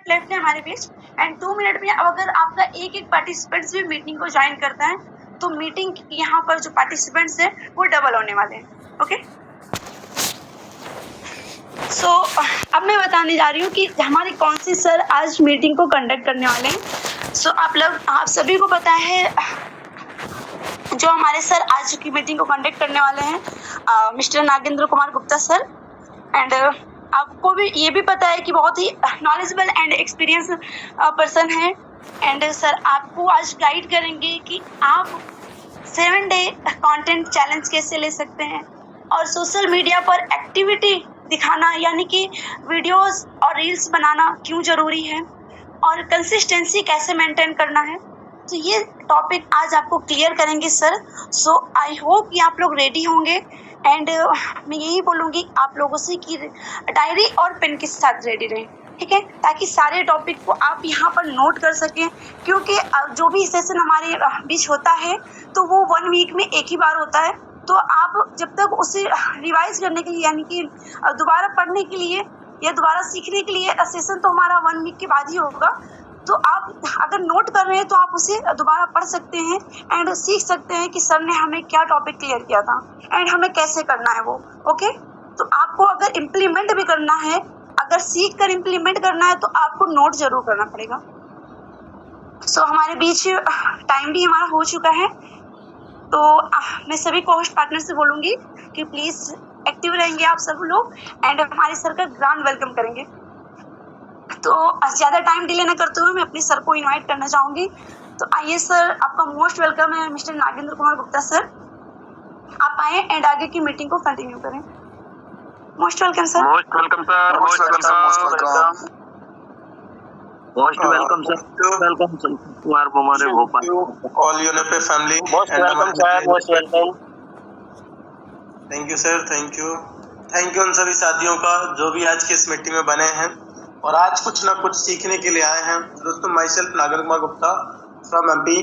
Left है हमारे बीच and 2 minute में अगर आपका एक पार्टिसिपेंट्स भी मीटिंग को ज्वाइन करता है तो मीटिंग यहाँ पर जो पार्टिसिपेंट्स है वो डबल होने वाले हैं। ओके, सो अब मैं बताने जा रही हूँ कि हमारे कौन से सर आज मीटिंग को कंडक्ट करने वाले हैं। सो आप सभी को पता है जो हमारे सर आज की मीटिंग को कंडक्ट करने वाले हैं mister Nagendra Kumar Gupta sir and आपको भी ये भी पता है कि बहुत ही नॉलेजेबल एंड एक्सपीरियंस पर्सन है एंड सर आपको आज गाइड करेंगे कि आप 7 डे कंटेंट चैलेंज कैसे ले सकते हैं और सोशल मीडिया पर एक्टिविटी दिखाना यानी कि वीडियोस और रील्स बनाना क्यों जरूरी है और कंसिस्टेंसी कैसे मेंटेन करना है। तो ये टॉपिक आज आपको क्लियर करेंगे सर। सो आई होप कि आप लोग रेडी होंगे एंड मैं यही बोलूँगी आप लोगों से कि डायरी और पेन के साथ रेडी रहें, ठीक है, ताकि सारे टॉपिक को आप यहाँ पर नोट कर सकें क्योंकि जो भी सेशन हमारे बीच होता है तो वो 1 वीक में एक ही बार होता है। तो आप जब तक उसे रिवाइज करने के लिए यानी कि दोबारा पढ़ने के लिए या दोबारा सीखने के लिए सेशन तो हमारा 1 वीक के बाद ही होगा। तो आप अगर नोट कर रहे हैं तो आप उसे दोबारा पढ़ सकते हैं एंड सीख सकते हैं कि सर ने हमें क्या टॉपिक क्लियर किया था एंड हमें कैसे करना है वो। ओके, तो आपको अगर इम्प्लीमेंट भी करना है, अगर सीख कर इम्प्लीमेंट करना है तो आपको नोट जरूर करना पड़ेगा। सो हमारे बीच टाइम भी हमारा हो चुका है तो मैं सभी को होस्ट पार्टनर से बोलूँगी कि प्लीज़ एक्टिव रहेंगे आप सब लोग एंड हमारे सर का ग्रांड वेलकम करेंगे। तो ज़्यादा टाइम डिले ना करते हुए मैं अपने सर को इनवाइट करना चाहूँगी। तो आइए सर, आपका मोस्ट वेलकम है मिस्टर नागेंद्र कुमार गुप्ता सर, आप आए एंड आगे की मीटिंग को कंटिन्यू करें। Most welcome sir. Most welcome sir. Most welcome sir. Most welcome sir. Welcome sir to our हमारे Bhopal all Unipay family. Most welcome sir. Most welcome. Thank you sir, thank you उन सभी साथियों का जो भी आज की इस मीटिंग में बने हैं और आज कुछ ना कुछ सीखने के लिए आए हैं। दोस्तों my self Nagendra Kumar Gupta from MP.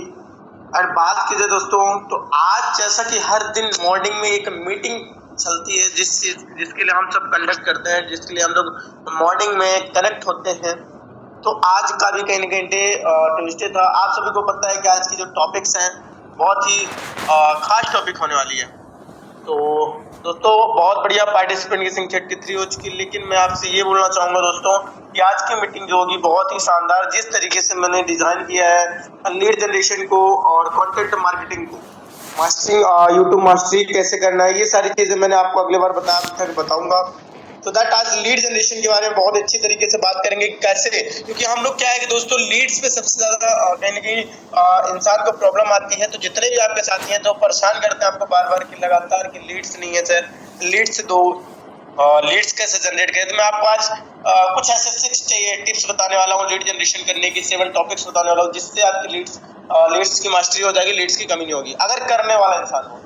और बात कीजिए दोस्तों तो आज जैसा कि हर दिन मॉर्निंग में एक मीटिंग चलती है जिसके लिए हम सब कंडक्ट करते हैं, जिसके लिए हम लोग मॉर्निंग में कनेक्ट होते हैं, तो आज का भी कहीं ना कहीं ट्यूसडे था। आप सभी को पता है कि आज की जो टॉपिक्स हैं बहुत ही खास टॉपिक होने वाली है। तो दोस्तों बहुत बढ़िया पार्टिसिपेंट की संख्या 83 हो चुकी, लेकिन मैं आपसे ये बोलना चाहूँगा दोस्तों कि आज की मीटिंग जो होगी बहुत ही शानदार, जिस तरीके से मैंने डिजाइन किया है लीड जनरेशन को और कंटेंट मार्केटिंग को मास्टरिंग, यूट्यूब मास्टरी कैसे करना है, ये सारी चीजें मैंने आपको अगले बार बताऊंगा। तो दैट आज लीड जनरेशन के बारे में बहुत अच्छी तरीके से बात करेंगे कैसे, क्योंकि हम लोग क्या है कि दोस्तों लीड्स पे सबसे ज्यादा कहीं ना कहीं इंसान को प्रॉब्लम आती है। तो जितने भी आपके साथी हैं तो परेशान करते हैं आपको बार बार कि लगातार कि लीड्स नहीं है सर, लीड्स दो, लीड्स कैसे जनरेट करें। तो मैं आपको आज कुछ ऐसे 6 टिप्स बताने वाला हूँ लीड जनरेशन करने की, 7 टॉपिक्स बताने वाला हूँ जिससे आपकी लीड्स की मास्टरी हो जाएगी, लीड्स की कमी नहीं होगी अगर करने वाला इंसान हो।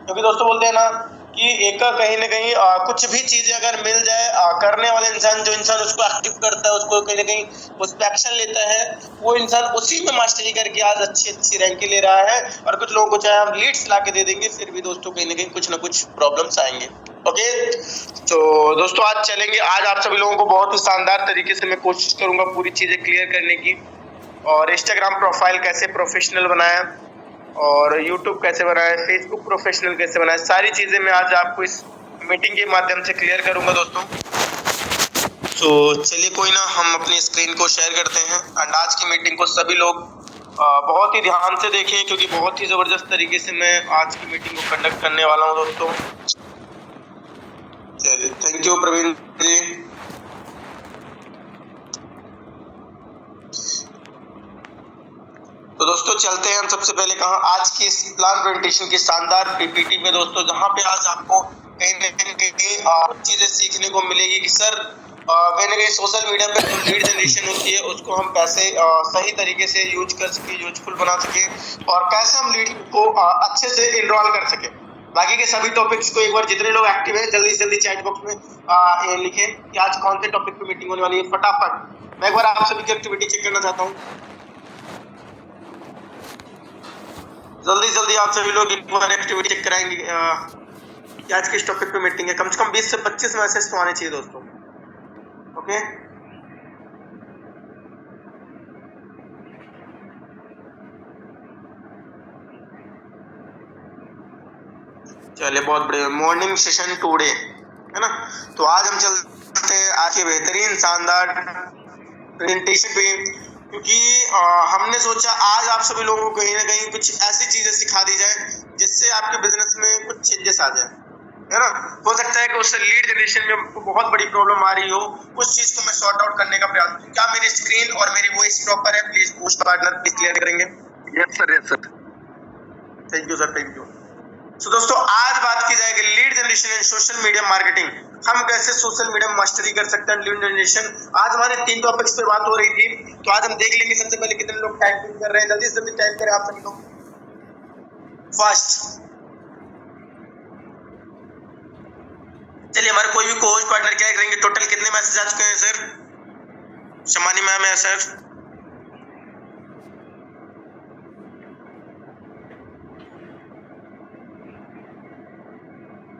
क्योंकि दोस्तों बोलते हैं ना कि एक कहीं ना कहीं कुछ भी चीजें अगर मिल जाए, करने वाले इंसान जो इंसान उसको एक्टिव करता है, उसको कहीं ना कहीं उस पर एक्शन लेता है, वो इंसान उसी में मास्टरी करके आज अच्छी रैंक ले रहा है। और कुछ लोगों को चाहे हम लीड्स ला के दे देंगे फिर भी दोस्तों कहीं ना कहीं कुछ ना कुछ प्रॉब्लम्स आएंगे। ओके, तो दोस्तों आज चलेंगे, आज आप सभी लोगों को बहुत ही शानदार तरीके से मैं कोशिश करूंगा पूरी चीजें क्लियर करने की, और इंस्टाग्राम प्रोफाइल कैसे प्रोफेशनल बनाया और यूट्यूब कैसे बनाए, फेसबुक प्रोफेशनल कैसे बनाए, सारी चीजें मैं आज आपको इस मीटिंग के माध्यम से क्लियर करूंगा दोस्तों। तो चलिए कोई ना, हम अपनी स्क्रीन को शेयर करते हैं एंड आज की मीटिंग को सभी लोग बहुत ही ध्यान से देखें क्योंकि बहुत ही जबरदस्त तरीके से मैं आज की मीटिंग को कंडक्ट करने वाला हूं दोस्तों। चलिए, थैंक यू प्रवीण जी। तो दोस्तों चलते हैं हम सबसे पहले कहाँ, आज की इस प्लान प्रेजेंटेशन की शानदार पीपीटी में दोस्तों, जहाँ पे आज आपको कहीं ना कहीं चीजें सीखने को मिलेगी कि सर कहीं ना कहीं सोशल मीडिया पे जो लीड जनरेशन होती है उसको हम कैसे सही तरीके से यूज कर सके, यूजफुल बना सके और कैसे हम लीड को अच्छे से इनरोल कर सके। बाकी के सभी टॉपिक्स को एक बार जितने लोग एक्टिव हैं जल्दी से जल्दी चैट बॉक्स में लिखें कि आज कौन से टॉपिक पे मीटिंग होने वाली है। फटाफट मैं एक बार आप सभी की एक्टिविटी चेक करना चाहता हूँ, जल्दी आप सभी लोग एक बार एक्टिविटी चेक कराएंगे कि आज किस टॉपिक पे मीटिंग है। कम से कम 20 से 25 मैसेज तो आने चाहिए दोस्तों। ओके, चलिए बहुत बढ़िया, मॉर्निंग सेशन टुडे, है ना। तो आज हम चलते हैं आज के बेहतरीन शानदार प्रेजेंटेशन पे, क्योंकि हमने सोचा आज आप सभी लोगों को कहीं ना कहीं कुछ ऐसी चीजें सिखा दी जाए जिससे आपके बिजनेस में कुछ चेंजेस आ जाए, है ना। हो सकता है कि उससे लीड जनरेशन में आपको बहुत बड़ी प्रॉब्लम आ रही हो, उस चीज को मैं सॉर्ट आउट करने का प्रयास करूं। क्या मेरी स्क्रीन और मेरी वॉइस प्रॉपर है? Please post partner please clear करेंगे। Yes sir. Thank you sir, thank you. तो दोस्तों आज बात की जाएगी lead generation and social media marketing. हम कैसे सोशल मीडिया में मास्टरी कर सकते हैं लीड जनरेशन। आज हमारे 3 टॉपिक्स पे बात हो रही थी, तो आज हम देख लेंगे सबसे पहले कितने लोग टाइपिंग कर रहे हैं। जल्दी से जल्दी टाइप करें आप सभी लोग फास्ट। चलिए हमारे कोई भी कोच पार्टनर क्या करेंगे, टोटल कितने मैसेज आ चुके हैं सर? शमानी मैम है सर।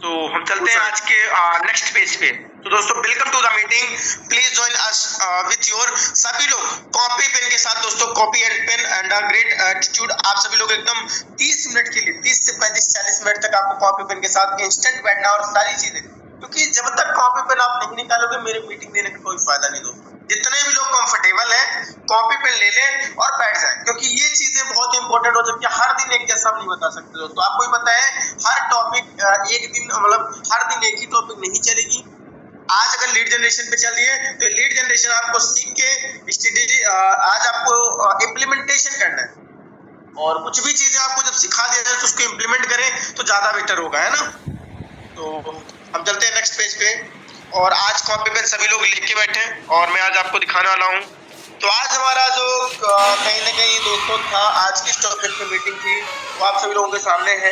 तो हम चलते हैं आज के नेक्स्ट पेज पे। तो दोस्तों welcome to the meeting, please join us with your. सभी लोग कॉपी पेन के साथ, दोस्तों copy and pen and great attitude. आप सभी लोग एकदम 30 मिनट के लिए 30 से 35-40 मिनट तक आपको कॉपी पेन के साथ इंस्टेंट बैठना और सारी चीजें, क्योंकि जब तक कॉपी पेन आप नहीं निकालोगे मेरे मीटिंग देने का कोई फायदा नहीं दोस्तों। जितने भी लोग कंफर्टेबल हैं कॉपी पेन ले लें और बैठ जाएं, क्योंकि ये चीजें बहुत इंपॉर्टेंट हो सकती है। हर दिन एक जैसा नहीं बता सकते दोस्तों, आपको ही पता है हर टॉपिक एक दिन मतलब हर दिन एक ही टॉपिक नहीं चलेगी। आज अगर लीड जनरेशन पे चल रही है तो लीड जनरेशन आपको सीख के स्ट्रेटेजी आज आपको इम्प्लीमेंटेशन करना है, और कुछ भी चीजें आपको जब सिखा दिया जाए तो उसको इम्प्लीमेंट करें तो ज्यादा बेटर होगा, है ना। तो हम चलते हैं नेक्स्ट पेज पे, और आज कॉपी पेन सभी लोग लेके बैठे और मैं आज आपको दिखाने वाला हूँ। तो आज हमारा जो कहीं ना कहीं दोस्तों था, आज किस टॉपिक पे मीटिंग थी वो आप सभी लोगों के सामने है।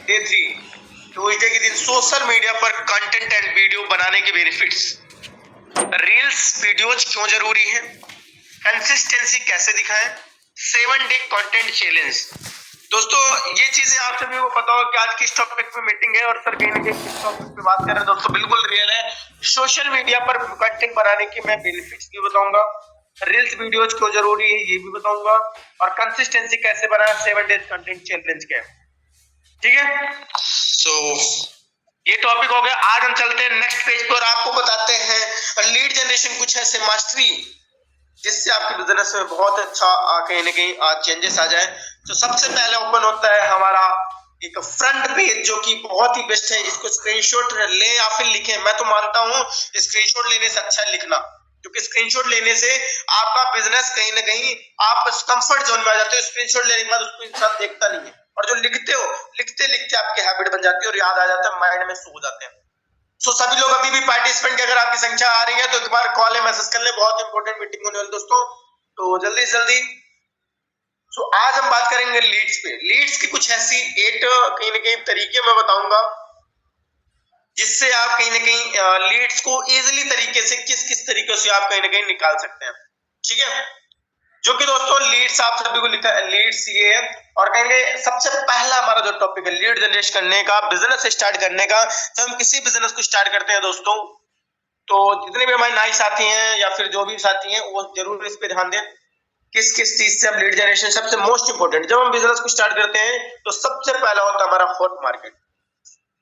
डे 3 ट्यूजडे के दिन सोशल मीडिया पर कंटेंट एंड वीडियो बनाने के बेनिफिट्स, रील्स वीडियोज क्यों जरूरी है, कंसिस्टेंसी कैसे दिखाएं, 7 डे कंटेंट चैलेंज। दोस्तों ये चीजें आप सभी को पता हो कि आज किस टॉपिक पे मीटिंग है और सर कहीं ना कहीं किस टॉपिक पे बात कर रहे हैं दोस्तों, बिल्कुल रियल है। सोशल मीडिया पर कंटेंट बनाने के मैं बेनिफिट्स भी बताऊंगा, रील्स वीडियोज क्यों जरूरी है ये भी बताऊंगा, और कंसिस्टेंसी कैसे बनाए, 7 डेज कंटेंट चैलेंज क्या है, ठीक है। सो ये टॉपिक हो गया। आज हम चलते हैं नेक्स्ट पेज पर, आपको बताते हैं लीड जनरेशन कुछ ऐसे मास्टरी जिससे आपके बिजनेस में बहुत अच्छा कहीं ना कहीं चेंजेस आ जाए। तो सबसे पहले ओपन होता है हमारा एक फ्रंट पेज, जो कि बहुत ही बेस्ट है। इसको स्क्रीनशॉट लें या फिर लिखें, मैं तो मानता हूं स्क्रीनशॉट लेने से अच्छा है लिखना, क्योंकि स्क्रीनशॉट लेने से आपका बिजनेस कहीं ना कहीं आप कंफर्ट जोन में आ जाते हो। स्क्रीनशॉट लेने के बाद उसको इंसान देखता नहीं है, और जो लिखते हो लिखते लिखते आपकी हैबिट बन जाती है और याद आ जाता है, माइंड में सो जाते हैं। सो सभी लोग अभी भी पार्टिसिपेंट की अगर आपकी संख्या आ रही है तो एक बार कॉल या मैसेज कर ले, बहुत इंपॉर्टेंट मीटिंग होने वाली दोस्तों, तो जल्दी से जल्दी। सो आज हम बात करेंगे लीड्स पे। लीड्स की कुछ ऐसी 8 कहीं ना कहीं तरीके मैं बताऊंगा जिससे आप कहीं ना कहीं लीड्स को इजीली तरीके से किस किस तरीके से आप कहीं ना कहीं निकाल सकते हैं, ठीक है। जो कि दोस्तों लीड्स आप सभी को लिखा है, लीड्स ये है। और कहेंगे सबसे पहला हमारा जो टॉपिक है लीड जनरेट करने का, बिजनेस स्टार्ट करने का। जब हम किसी बिजनेस को स्टार्ट करते हैं दोस्तों, तो जितने भी हमारे नए साथी हैं या फिर जो भी साथी हैं वो जरूर इस पे ध्यान दें किस किस चीज से हम लीड जनरेशन, सबसे मोस्ट इंपोर्टेंट जब हम बिजनेस को स्टार्ट करते हैं तो सबसे पहला होता है हमारा हॉट मार्केट।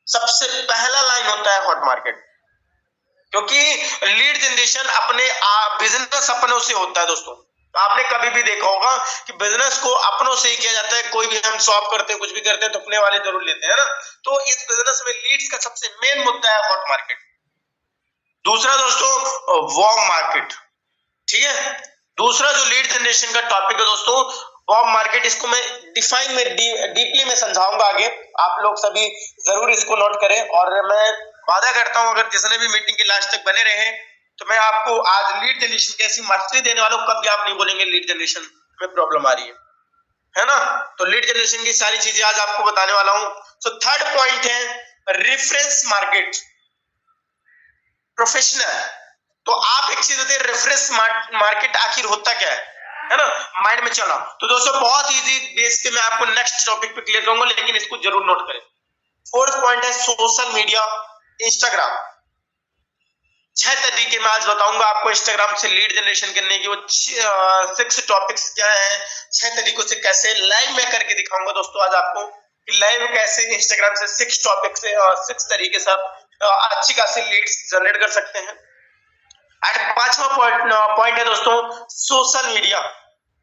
सबसे पहला लाइन होता है हॉट मार्केट, क्योंकि लीड जनरेशन अपने बिजनेस अपनों से होता है दोस्तों। आपने कभी भी देखा होगा कि बिजनेस को अपनों से ही किया जाता है। कोई भी हम शॉप करते हैं, कुछ भी करते हैं तो अपने वाले जरूर लेते हैं ना। तो इस बिजनेस में लीड्स का सबसे मेन मुद्दा है हॉट मार्केट। दूसरा दोस्तों वार्म मार्केट, ठीक है। दूसरा जो लीड जनरेशन का टॉपिक है दोस्तों वार्म मार्केट, इसको मैं डिफाइन में डीपली में समझाऊंगा आगे, आप लोग सभी जरूर इसको नोट करें। और मैं वादा करता हूं अगर जिसने भी मीटिंग के लास्ट तक बने रहे तो मैं आपको आज लीड जनरेशन की ऐसी मास्टरी देने वाला हूं, कभी आप नहीं बोलेंगे लीड जनरेशन में प्रॉब्लम आ रही है ना। तो लीड जनरेशन की सारी चीजें आज आपको बताने वाला हूं। सो थर्ड पॉइंट है रेफरेंस मार्केट, प्रोफेशनल। तो आप एक चीज होते रेफरेंस मार्केट आखिर होता क्या है ना, माइंड में चला। तो दोस्तों बहुत इजी बेस पे मैं आपको नेक्स्ट टॉपिक पे क्लियर करूंगा, लेकिन इसको जरूर नोट करें। फोर्थ पॉइंट है सोशल मीडिया, इंस्टाग्राम। 6 तरीके मैं आज बताऊंगा आपको इंस्टाग्राम से लीड जनरेशन करने की। वो 6 टॉपिक्स क्या है, 6 तरीकों से कैसे लाइव में करके दिखाऊंगा दोस्तों आज आपको। कि लाइव कैसे इंस्टाग्राम से 6 टॉपिक से 6 तरीके से आप अच्छी खासी लीड्स जनरेट कर सकते हैं। एंड पांचवा पॉइंट है दोस्तों सोशल मीडिया,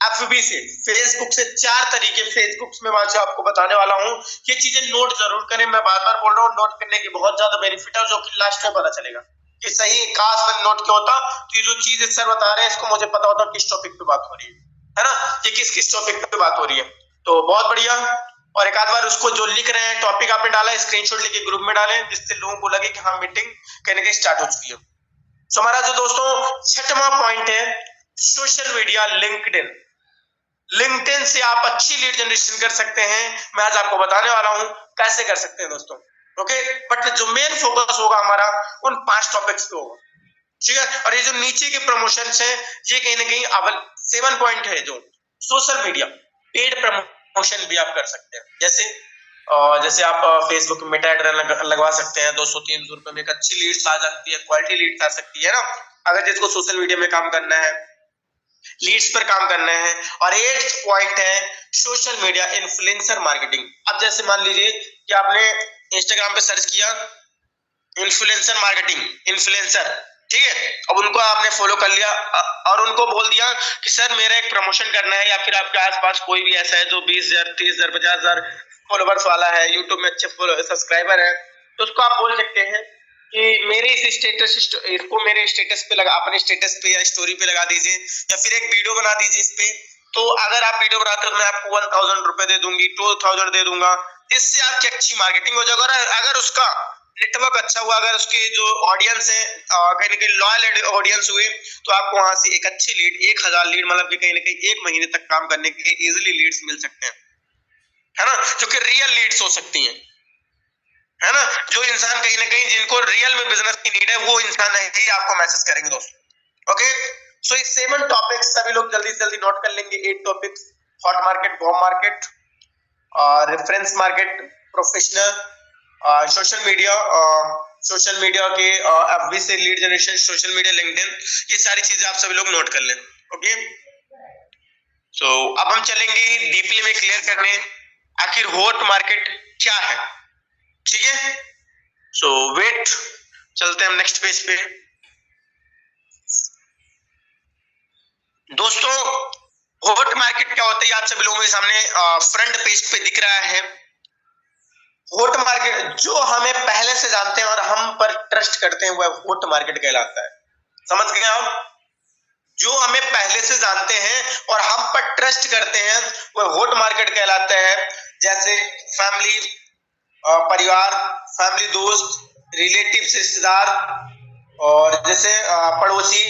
एफबी से, फेसबुक से 4 तरीके फेसबुक में वहां से आपको बताने वाला हूँ। ये चीजें नोट जरूर करें, मैं बार बार बोल रहा हूँ, नोट करने की बहुत ज्यादा बेनिफिट है, जो कि लास्ट में पता चलेगा कि सही काश मैंने नोट किया होता तो ये जो चीजें सर बता रहे हैं इसको मुझे पता होता किस टॉपिक पे बात हो रही है ना, ये किस टॉपिक पे बात हो रही है। तो बहुत बढ़िया। और एक आध बार उसको जो लिख रहे हैं टॉपिक आपने डाला स्क्रीनशॉट लेके ग्रुप में डालें, जिससे लोगों को लगे कि हाँ मीटिंग कहीं ना कहीं स्टार्ट हो चुकी है। तो हमारा जो दोस्तों छठवां पॉइंट है सोशल मीडिया, लिंक्डइन। लिंक्डइन से आप अच्छी लीड जनरेशन कर सकते हैं, मैं आज आपको बताने वाला हूं कैसे कर सकते हैं दोस्तों। ओके, बट जो मेन फोकस होगा हमारा उन 5 टॉपिक्स पे होगा, ठीक है। और ये जो नीचे के प्रमोशंस हैं ये कहीं ना कहीं अवल 7 पॉइंट है जो सोशल मीडिया पेड प्रमोशन भी आप कर सकते हैं। जैसे आप फेसबुक में ऐड लगवा सकते हैं, 200-300 रुपए में एक अच्छी लीड्स आ जाती है, क्वालिटी लीड्स आ सकती है ना, अगर जिसको सोशल मीडिया में काम करना है, लीड्स पर काम करना है। और 8th पॉइंट है सोशल मीडिया इन्फ्लुएंसर मार्केटिंग। अब जैसे मान लीजिए कि आपने इंस्टाग्राम पे सर्च किया इन्फ्लुएंसर मार्केटिंग, इन्फ्लुएंसर, ठीक है, अब उनको आपने फॉलो कर लिया और उनको बोल दिया कि सर मेरा एक प्रमोशन करना है, या फिर आपके आसपास कोई भी ऐसा है जो 20,000, 30,000, 50,000 फॉलोवर्स वाला है, यूट्यूब में अच्छे सब्सक्राइबर है, तो उसको आप बोल सकते हैं कि मेरे इस स्टेटस इसको मेरे स्टेटस पे लगा, अपने स्टेटस पे या स्टोरी पे लगा दीजिए, या फिर एक वीडियो बना दीजिए इस पे। तो अगर आप वीडियो बनाते हो तो मैं आपको 1,000 रुपए दे दूंगी, 2,000 दे दूंगा, जिससे आपकी अच्छी मार्केटिंग हो जाएगा। अगर उसका नेटवर्क अच्छा हुआ, अगर उसके जो ऑडियंस है कहीं ना कहीं लॉयल ऑडियंस हुए, तो आपको वहां से एक अच्छी लीड, 1,000 लीड मतलब कि कहीं ना कहीं 1 महीने तक काम करने के लिए इजिली लीड्स मिल सकते हैं, है ना, जो कि रियल लीड्स हो सकती हैं, है ना। जो इंसान कहीं ना कहीं जिनको रियल में बिजनेस की नीड है वो इंसान है ही आपको मैसेज करेंगे दोस्तों। ओके, सो ये 7 टॉपिक्स सभी लोग जल्दी से जल्दी नोट कर लेंगे। 8 topics, hot market, warm market, reference market, professional, social media के एफबी से lead generation, social media, LinkedIn, ये सारी चीजें आप सभी लोग नोट कर लें। ओके, सो अब हम चलेंगे डीपली में क्लियर करने आखिर हॉट मार्केट क्या है, ठीक है। सो वेट, चलते हैं हम नेक्स्ट पेज पे। दोस्तों हॉट मार्केट क्या होता है आप सभी लोगों के सामने फ्रंट पेज पे दिख रहा है। हॉट मार्केट जो हमें पहले से जानते हैं और हम पर ट्रस्ट करते हैं वह हॉट मार्केट कहलाता है। समझ गए आप? जो हमें पहले से जानते हैं और हम पर ट्रस्ट करते हैं वह हॉट मार्केट कहलाता है। जैसे फैमिली, परिवार, फैमिली, दोस्त, रिलेटिव, रिश्तेदार, और जैसे पड़ोसी,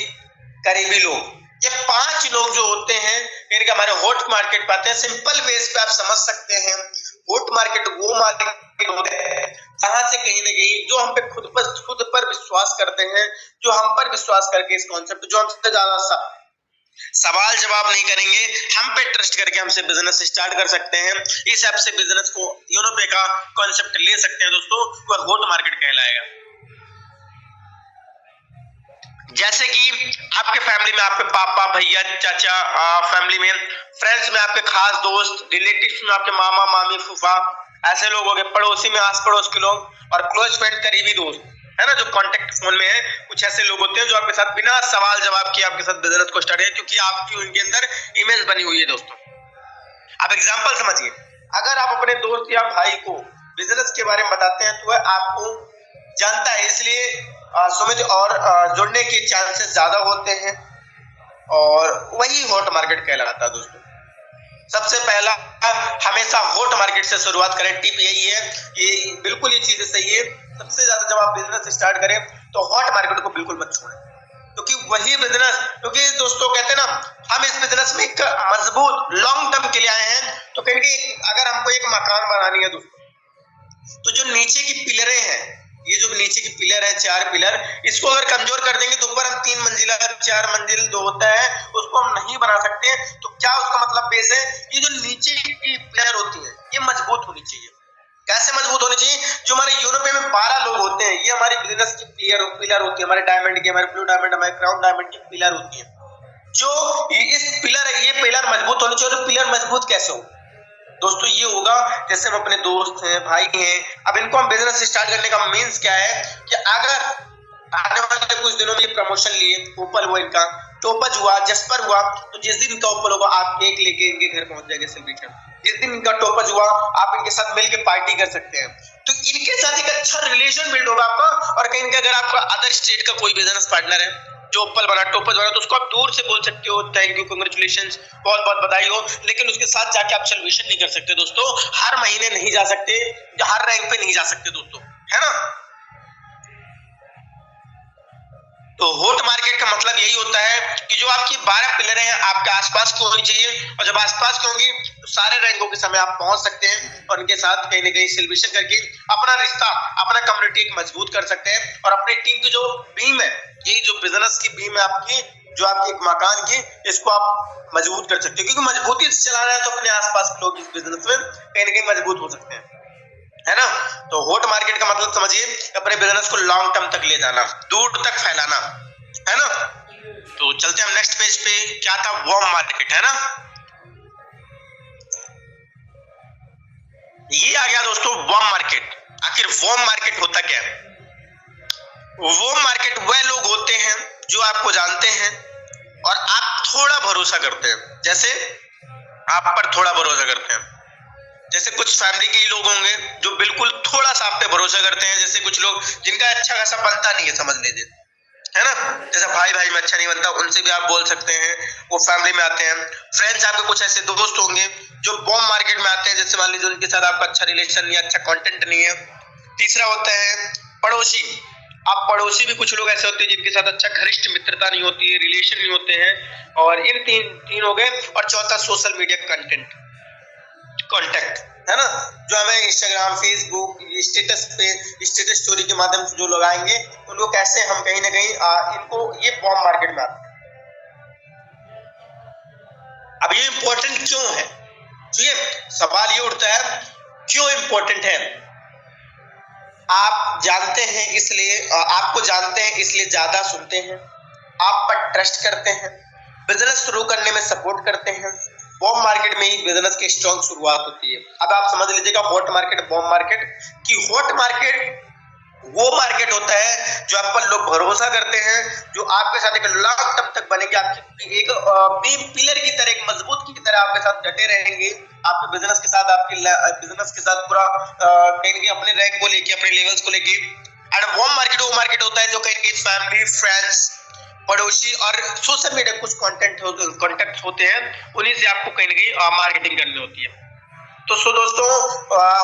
करीबी लोग, ये 5 लोग जो होते हैं इनके हमारे हॉट मार्केट पाते हैं। सिंपल बेस पे आप समझ सकते हैं हॉट मार्केट वो मार्केट होते हैं जहां से कहीं ना कहीं जो हम पे खुद पर विश्वास करते हैं, जो हम पर विश्वास करके इस कॉन्सेप्ट, जो हमसे ज्यादा सवाल जवाब नहीं करेंगे, हम पे ट्रस्ट करके हमसे बिजनेस स्टार्ट कर सकते हैं। इस ऐप से बिजनेस को यूनोपे का कॉन्सेप्ट ले सकते हैं दोस्तों, वह हॉट मार्केट कहलाएगा। जैसे कि आपके फैमिली में आपके पापा, भैया, चाचा, फैमिली में, फ्रेंड्स में आपके खास दोस्त, रिलेटिव्स में आपके मामा, मामी, फूफा, ऐसे लोग हो गए, पड़ोसी में आस पड़ोस के लोग, और क्लोज फ्रेंड, करीबी दोस्त, है ना, जो कांटेक्ट फोन में है। कुछ ऐसे लोग होते हैं जो आपके साथ बिना सवाल जवाब किए आपके साथ बिजनेस को स्टार्ट है, क्योंकि आपकी उनके अंदर इमेज बनी हुई है दोस्तों। आप एग्जांपल समझिए, अगर आप अपने दोस्त या भाई को बिजनेस के बारे में बताते हैं तो वह आपको जानता है, इसलिए समझ और जुड़ने के चांसेस ज्यादा होते हैं, और वही हॉट मार्केट कहलाता है दोस्तों। सबसे पहला हमेशा हॉट मार्केट से शुरुआत करें, टिप यही है कि बिल्कुल ये चीजें सही है। सबसे ज्यादा जब आप बिजनेस स्टार्ट करें तो हॉट मार्केट को बिल्कुल मत छोड़ें, क्योंकि वही बिजनेस, क्योंकि दोस्तों कहते हैं ना हम इस बिजनेस में एक मजबूत लॉन्ग टर्म के लिए आए हैं। तो कहीं अगर हमको एक मकान बनानी है दोस्तों, तो जो नीचे की पिलरें हैं, ये जो नीचे की पिलर है, 4 पिलर, इसको अगर कमजोर कर देंगे तो ऊपर हम 3 मंजिला 4 मंजिल जो होता है उसको हम नहीं बना सकते। तो क्या उसका मतलब बेस है, ये जो नीचे की पिलर होती है ये मजबूत होनी चाहिए। कैसे मजबूत होनी चाहिए? जो हमारे यूरोपे में 12 लोग होते हैं, ये हमारी बिजनेस की पिलर होती है, हमारे डायमंड की, हमारे ब्लू डायमंड, हमारे क्राउन डायमंड की पिलर होती है। जो इस पिलर है, ये पिलर मजबूत होनी चाहिए। और पिलर मजबूत कैसे हो? दोस्तों ये होगा जैसे हम अपने दोस्त हैं, भाई हैं, अब इनको हम बिजनेस स्टार्ट करने का मीन्स क्या है कि अगर आने वाले कुछ दिनों में प्रमोशन लिए, ओपल हुआ इनका, टोपज हुआ, जस्पर हुआ, तो जिस दिन इनका ओपल होगा आप केक लेके इनके घर पहुंच जाएंगे सेलिब्रेशन। जिस दिन इनका टोपज हुआ आप इनके साथ मिलके पार्टी कर सकते हैं। तो इनके साथ एक अच्छा रिलेशन बिल्ड होगा आपका। और कहीं अगर आपका अदर स्टेट का कोई बिजनेस पार्टनर है जो ओपल बना, टोपज बना, तो उसको आप दूर से बोल सकते हो थैंक यू, कांग्रेचुलेशंस, बहुत बहुत बधाई हो, लेकिन उसके साथ जाके आप सेलिब्रेशन नहीं कर सकते दोस्तों। हर महीने नहीं जा सकते, हर रैंक पे नहीं जा सकते दोस्तों, है ना। तो हॉट मार्केट का मतलब यही होता है कि जो आपकी 12 पिलर हैं आपके आसपास की होनी चाहिए, और जब आसपास की होंगी तो सारे रैंकों के समय आप पहुंच सकते हैं और उनके साथ कहीं ना कहीं सेलिब्रेशन करके अपना रिश्ता, अपना कम्युनिटी एक मजबूत कर सकते हैं। और अपनी टीम की जो बीम है, यही जो बिजनेस की बीम है आपकी, जो आपकी एक मकान की, इसको आप मजबूत कर सकते हैं। क्योंकि मजबूती से चलाना है तो अपने आसपास के लोग इस बिजनेस में कहीं ना कहीं मजबूत हो सकते हैं, है ना। तो हॉट मार्केट का मतलब समझिए अपने बिजनेस को लॉन्ग टर्म तक ले जाना, दूर तक फैलाना, है ना। तो चलते हैं हम नेक्स्ट पेज पे। क्या था? वार्म मार्केट, है ना। ये आ गया दोस्तों वार्म मार्केट। आखिर वार्म मार्केट होता क्या है? वार्म मार्केट वह लोग होते हैं जो आपको जानते हैं और आप थोड़ा भरोसा करते हैं। जैसे आप पर थोड़ा भरोसा करते हैं। जैसे कुछ फैमिली के लोग होंगे जो बिल्कुल थोड़ा सा आप पे भरोसा करते हैं। जैसे कुछ लोग जिनका अच्छा खासा बनता नहीं है, समझ लीजिए, है ना। जैसे भाई भाई में अच्छा नहीं बनता, उनसे भी आप बोल सकते हैं, वो फैमिली में आते हैं। फ्रेंड्स, आपके कुछ ऐसे दोस्त होंगे जो बॉम्ब मार्केट में आते हैं, जैसे मान लीजिए उनके साथ आपका अच्छा रिलेशन या अच्छा कंटेंट नहीं है। तीसरा होता है पड़ोसी। आप पड़ोसी भी कुछ लोग ऐसे होते हैं जिनके साथ अच्छा घनिष्ठ मित्रता नहीं होती है, रिलेशन नहीं होते हैं। और इन तीन हो गए। और चौथा सोशल मीडिया कंटेंट, कॉन्टेक्ट, है ना, जो हमें इंस्टाग्राम, फेसबुक, स्टेटस पे, स्टेटस स्टोरी के माध्यम से जो लोग आएंगे उनको कैसे हम कहीं ना कहीं इनको ये बॉम्ब मार्केट में आते हैं। अब ये इंपॉर्टेंट क्यों है? ठीक है, सवाल ये उठता है क्यों इंपॉर्टेंट है। आप जानते हैं इसलिए, आपको जानते हैं इसलिए ज्यादा सुनते हैं, आप पर ट्रस्ट करते हैं, बिजनेस शुरू करने में सपोर्ट करते हैं। बॉम्ब मार्केट में ही बिजनेस की स्ट्रॉन्ग शुरुआत होती है। अब आप समझ लीजिएगा हॉट मार्केट, बॉम्ब मार्केट की। हॉट मार्केट वो मार्केट होता है जो आप पर लोग भरोसा करते हैं, जो आपके साथ एक लॉन्ग टर्म तक बनेंगे, आपकी एक बीम पिलर की तरह, एक मजबूत की तरह आपके साथ डटे रहेंगे, आपके बिजनेस के साथ, आपके बिजनेस के साथ पूरा कहीं अपने रैंक को लेके, अपने लेवल्स को लेके। एंड वो मार्केट होता है जो कहीं फैमिली, फ्रेंड्स, पड़ोसी और सोशल मीडिया कुछ कॉन्टेक्ट होते हैं, उन्हीं से आपको कहीं ना कहीं मार्केटिंग करनी होती है। तो सो दोस्तों,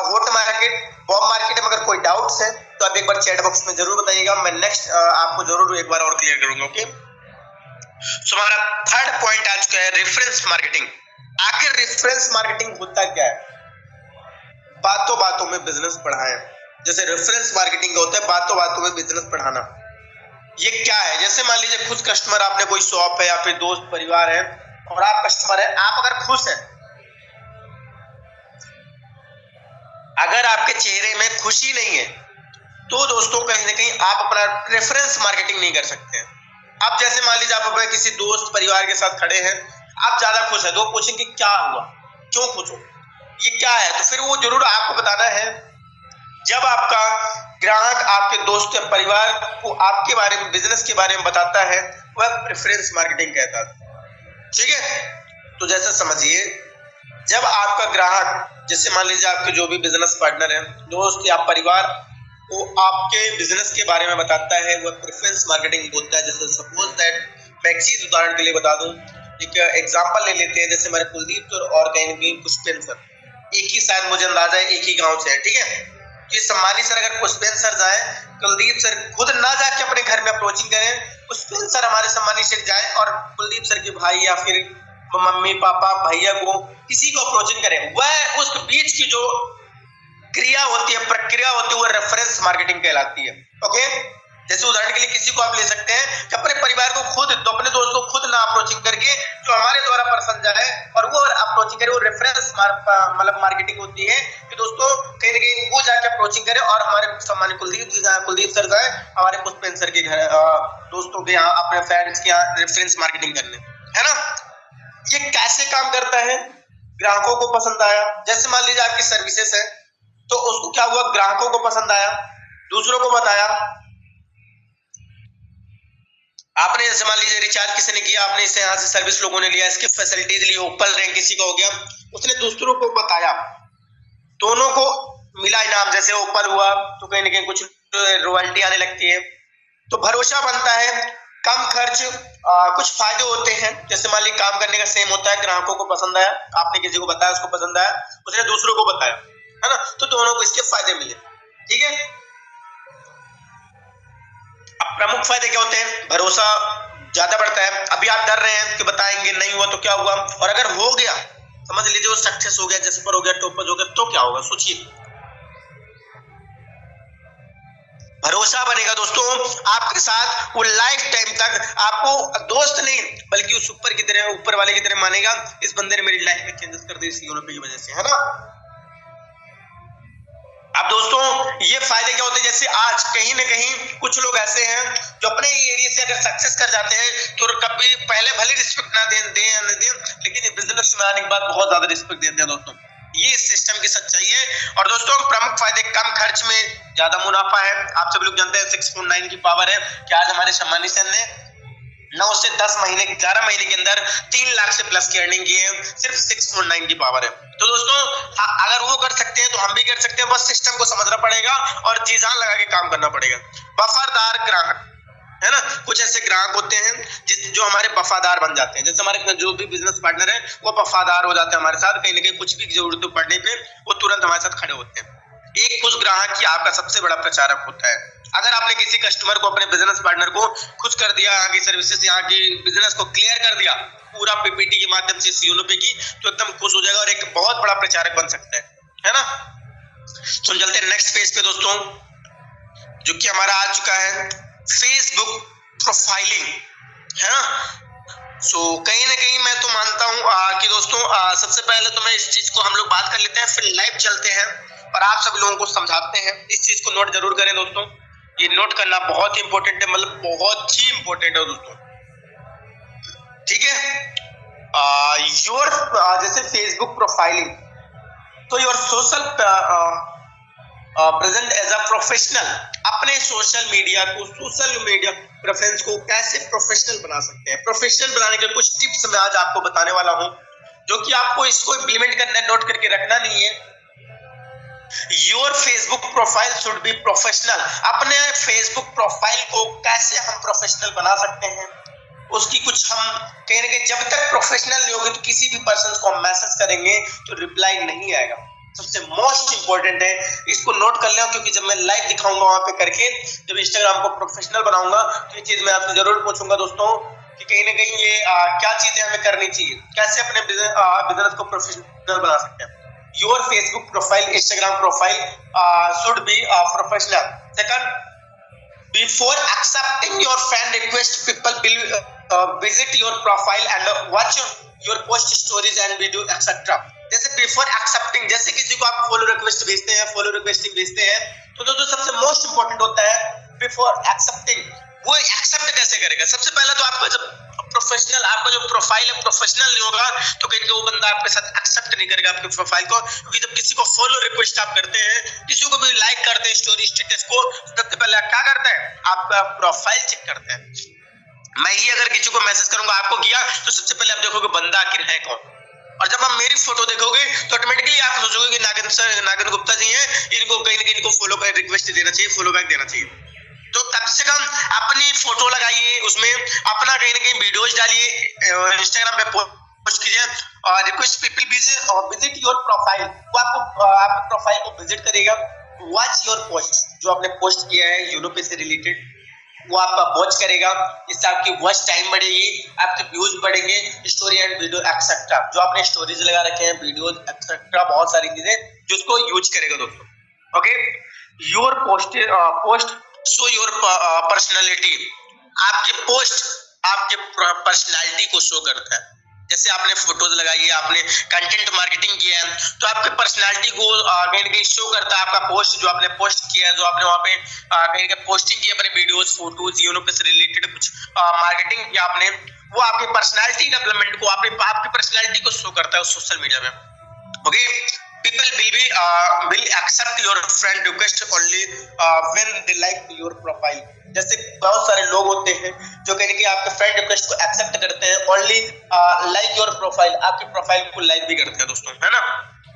हॉट मार्केट, बॉम्ब मार्केट में अगर कोई डाउट्स है तो आप एक बार चैट बॉक्स में जरूर बताइएगा। मैं नेक्स्ट आपको जरूर एक बार और क्लियर करूंगा। ओके, सो हमारा थर्ड पॉइंट आ चुका है, रेफरेंस मार्केटिंग। आखिर रेफरेंस मार्केटिंग होता क्या है? बातों बातों में बिजनेस बढ़ाएं। जैसे रेफरेंस मार्केटिंग का होता है बातों बातों में बिजनेस बढ़ाना। ये क्या है? जैसे मान लीजिए खुद कस्टमर, आपने कोई शॉप है या फिर दोस्त परिवार है और आप कस्टमर है, आप अगर खुश हैं, अगर आपके चेहरे में खुशी नहीं है तो दोस्तों कहीं ना कहीं आप अपना रेफरेंस मार्केटिंग नहीं कर सकते। अब जैसे मान लीजिए आप अपने किसी दोस्त परिवार के साथ खड़े हैं, आप ज्यादा खुश है तो वो पूछेंगे क्या हुआ, क्यों खुश हो, ये क्या है, तो फिर वो जरूर आपको बताना है। जब आपका ग्राहक आपके दोस्त या परिवार को आपके बारे में, बिजनेस के बारे में बताता है, वह प्रेफरेंस मार्केटिंग कहता है। ठीक है, तो जैसे समझिए, जब आपका ग्राहक, जैसे मान लीजिए आपके जो भी बिजनेस पार्टनर है, दोस्त या परिवार, वो आपके बिजनेस के बारे में बताता है, वह प्रेफरेंस मार्केटिंग होता है। जैसे सपोज दैट मैं एक चीज उदाहरण के लिए बता दूं, एक एग्जांपल ले लेते हैं। जैसे हमारे कुलदीप सर और कहीं ना कहीं पुष्पेंद्र सर, एक ही शायद मुझे अंदाजा है एक ही गांव से है। ठीक है, ये सम्मानित सर अगर पुष्पेंद्र सर जाए, कुलदीप सर खुद ना जाके अपने घर में अप्रोचिंग करें, पुष्पेंद्र सर हमारे सम्मानित सर जाए और कुलदीप सर के भाई या फिर मम्मी पापा भैया को, किसी को अप्रोचिंग करें, वह उस बीच की जो क्रिया होती है, प्रक्रिया होती है, वो रेफरेंस मार्केटिंग कहलाती है। ओके, जैसे उदाहरण के लिए किसी को आप ले सकते हैं कि अपने परिवार को खुद, तो अपने दोस्त को खुद ना अप्रोचिंग करके जो हमारे द्वारा पर्सन जाए और वो अप्रोचिंग करे, वो रेफरेंस मतलब मार्केटिंग होती है कि दोस्तों कहीं ना कहीं वो जाके अप्रोचिंग करे और हमारे सम्मानित कुलदीप सर जाए हमारे पुष्पेंद्र सर के घर, दोस्तों के यहाँ, अपने फ्रेंड्स के यहाँ रेफरेंस मार्केटिंग करने, है ना। ये कैसे काम करता है? ग्राहकों को पसंद आया। जैसे मान लीजिए आपकी सर्विसेज है तो उसको क्या हुआ, ग्राहकों को पसंद आया, दूसरों को बताया। आपने जैसे मान लीजिए रिचार्ज किसी ने किया, आपने इससे यहाँ से सर्विस लोगों ने लिया, इसकी फैसिलिटीज ली, ऊपर रैंक किसी का हो गया, उसने दूसरों को बताया, दोनों को मिला इनाम। जैसे ऊपर हुआ तो कहीं ना कहीं कुछ रॉयल्टी आने लगती है, तो भरोसा बनता है, कम खर्च, कुछ फायदे होते हैं। जैसे मान लीजिए काम करने का सेम होता है, ग्राहकों को पसंद आया, आपने किसी को बताया, उसको पसंद आया, उसने दूसरों को बताया, है ना, तो दोनों को इसके फायदे मिले। ठीक है, अब प्रमुख फायदे क्या होते हैं, भरोसा ज्यादा बढ़ता है। अभी आप डर रहे हैं कि बताएंगे, नहीं हुआ तो क्या हुआ, और अगर हो गया, समझ लीजिए वो सक्सेस हो गया, जैस्पर हो गया, टोपज हो गया, तो क्या होगा, सोचिए। भरोसा बनेगा दोस्तों आपके साथ, वो लाइफ टाइम तक आपको दोस्त नहीं बल्कि उस ऊपर की तरह, ऊपर वाले की तरह मानेगा, इस बंदे ने मेरी लाइफ में चेंजेस कर दी इस यूरोपी की वजह से, है ना। अब दोस्तों ये फायदे क्या होते हैं, जैसे आज कहीं ना कहीं कुछ लोग ऐसे हैं जो अपने एरिया से अगर सक्सेस कर जाते हैं तो कभी पहले भले रिस्पेक्ट ना दें, लेकिन बिजनेस में आने के बाद बहुत ज्यादा रिस्पेक्ट देते हैं दोस्तों। ये इस सिस्टम की सच्चाई है। और दोस्तों प्रमुख फायदे, कम खर्च में ज्यादा मुनाफा है। आप सभी लोग जानते हैं 6.9 की पावर है कि आज हमारे सम्मानी सर ने 9 से 10 महीने, 11 महीने के अंदर 3 लाख से प्लस की अर्निंग की है, सिर्फ 6.9 की पावर है। तो दोस्तों अगर वो कर सकते हैं तो हम भी कर सकते हैं, बस सिस्टम को समझना पड़ेगा और जी जान लगा के काम करना पड़ेगा। वफादार ग्राहक, है ना, कुछ ऐसे ग्राहक होते हैं जो हमारे वफादार बन जाते हैं। जैसे हमारे जो भी बिजनेस पार्टनर है वो वफादार हो जाते हैं हमारे साथ, कहीं ना कहीं कुछ भी जरूरत पड़ने पे वो तुरंत हमारे साथ खड़े होते हैं। एक खुश ग्राहक ही आपका सबसे बड़ा प्रचारक होता है। अगर आपने किसी कस्टमर को, अपने बिजनेस पार्टनर को खुश कर दिया, यहाँ की सर्विसेज, यहाँ की बिजनेस को क्लियर कर दिया पूरा पीपीटी के माध्यम से सीओनो पे की, तो एकदम खुश हो जाएगा और एक बहुत बड़ा प्रचारक बन सकता है ना। तो चलते हैं नेक्स्ट पेज पे दोस्तों, जो कि हमारा आ चुका है फेसबुक प्रोफाइलिंग, है ना। सो कहीं ना कहीं मैं तो मानता हूँ कि दोस्तों सबसे पहले तो मैं इस चीज को हम लोग बात कर लेते हैं, फिर लाइव चलते हैं और आप सब लोगों को समझाते हैं। इस चीज को नोट जरूर करें दोस्तों, ये नोट करना बहुत ही इंपॉर्टेंट है, मतलब बहुत ही इंपॉर्टेंट है दोस्तों। ठीक है, योर जैसे फेसबुक प्रोफाइलिंग, तो your social present as a professional, अपने सोशल मीडिया प्रेफरेंस को कैसे प्रोफेशनल बना सकते हैं। प्रोफेशनल बनाने के कुछ टिप्स मैं आज आपको बताने वाला हूं, जो कि आपको इसको इम्प्लीमेंट करना है, नोट करके रखना नहीं है। Your Facebook profile should be professional, अपने फेसबुक प्रोफाइल को कैसे हम प्रोफेशनल बना सकते हैं, उसकी कुछ हम कहीं ना कहीं, जब तक प्रोफेशनल नहीं होगी तो किसी भी पर्सन को हम मैसेज करेंगे तो रिप्लाई नहीं आएगा। सबसे मोस्ट इंपॉर्टेंट है, इसको नोट कर लें, क्योंकि जब मैं लाइव दिखाऊंगा वहां पे करके, जब इंस्टाग्राम को प्रोफेशनल बनाऊंगा तो ये चीज मैं आपसे जरूर पूछूंगा दोस्तों कि कहीं ना कहीं ये क्या चीजें हमें करनी चाहिए, कैसे अपने बिजनेस को प्रोफेशनल बना सकते हैं। Your Facebook profile, Instagram profile should be professional. Second, before accepting your friend request, people will visit your profile and watch your post stories and video etc. जैसे before accepting, जैसे किसी को आप follow request भेजते हैं, follow requesting भेजते हैं, तो जो सबसे मोस्ट इंपॉर्टेंट होता है before accepting, वो एक्सेप्ट कैसे करेगा। सबसे पहले तो आपका जब प्रोफेशनल, आपका जो प्रोफाइल है प्रोफेशनल नहीं होगा तो कहीं वो बंदा आपके साथ एक्सेप्ट नहीं करेगा आपके प्रोफाइल को। क्योंकि जब किसी को फॉलो रिक्वेस्ट आप करते हैं, किसी को भी लाइक करते हैं स्टोरी स्टेटस को, सबसे पहले आप क्या करते हैं, आपका प्रोफाइल चेक करते हैं। मैं ही अगर किसी को मैसेज करूंगा, आपको किया, तो सबसे पहले आप देखोगे बंदा आखिर है कौन। और जब आप मेरी फोटो देखोगे तो ऑटोमेटिकली आप सोचोगे कि नागिन गुप्ता जी हैं, इनको कहीं ना कहीं इनको फॉलो कर रिक्वेस्ट देना चाहिए, फॉलो बैक देना चाहिए। तो कम से कम अपनी फोटो लगाइए, उसमें अपना कहीं ना कहीं वीडियोज डालिए, इंस्टाग्राम पे पोस्ट कीजिए और request people visit your profile, वो आपको आपके प्रोफाइल को विजिट करेगा। वॉच योर पोस्ट, जो आपने पोस्ट किया है यूरोप से रिलेटेड, वो आपका वॉच करेगा, इससे आपकी वॉच टाइम बढ़ेगी, आपके व्यूज बढ़ेंगे, स्टोरी एंड वीडियो एक्सेट्रा, जो आपने स्टोरीज लगा रखे हैं, वीडियोज एक्सेट्रा, बहुत सारी चीजें जो उसको यूज करेगा दोस्तों। Okay, your post show your personality, आपके पोस्ट आपके पर्सनालिटी को शो करता है। जैसे आपने फोटोज लगाई है, आपने कंटेंट मार्केटिंग किया है, तो आपके पर्सनालिटी को कहीं ना कहीं शो करता है। आपका पोस्ट जो आपने पोस्ट किया है, जो आपने वहाँ पे कहीं ना कहीं पोस्टिंग की अपने वीडियोस, फोटोज, यूनो से रिलेटेड कुछ मार्केटिंग किया आपने, वो आपकी पर्सनालिटी डेवलपमेंट को, आपकी पर्सनालिटी को शो करता है उस सोशल मीडिया में। Okay, people will accept your friend request only when they like your profile. जैसे बहुत सारे लोग होते हैं जो कहीं ना कहीं आपके फ्रेंड रिक्वेस्ट को एक्सेप्ट करते हैं, ओनली लाइक योर प्रोफाइल, आपकी प्रोफाइल को लाइक भी करते हैं दोस्तों, है ना।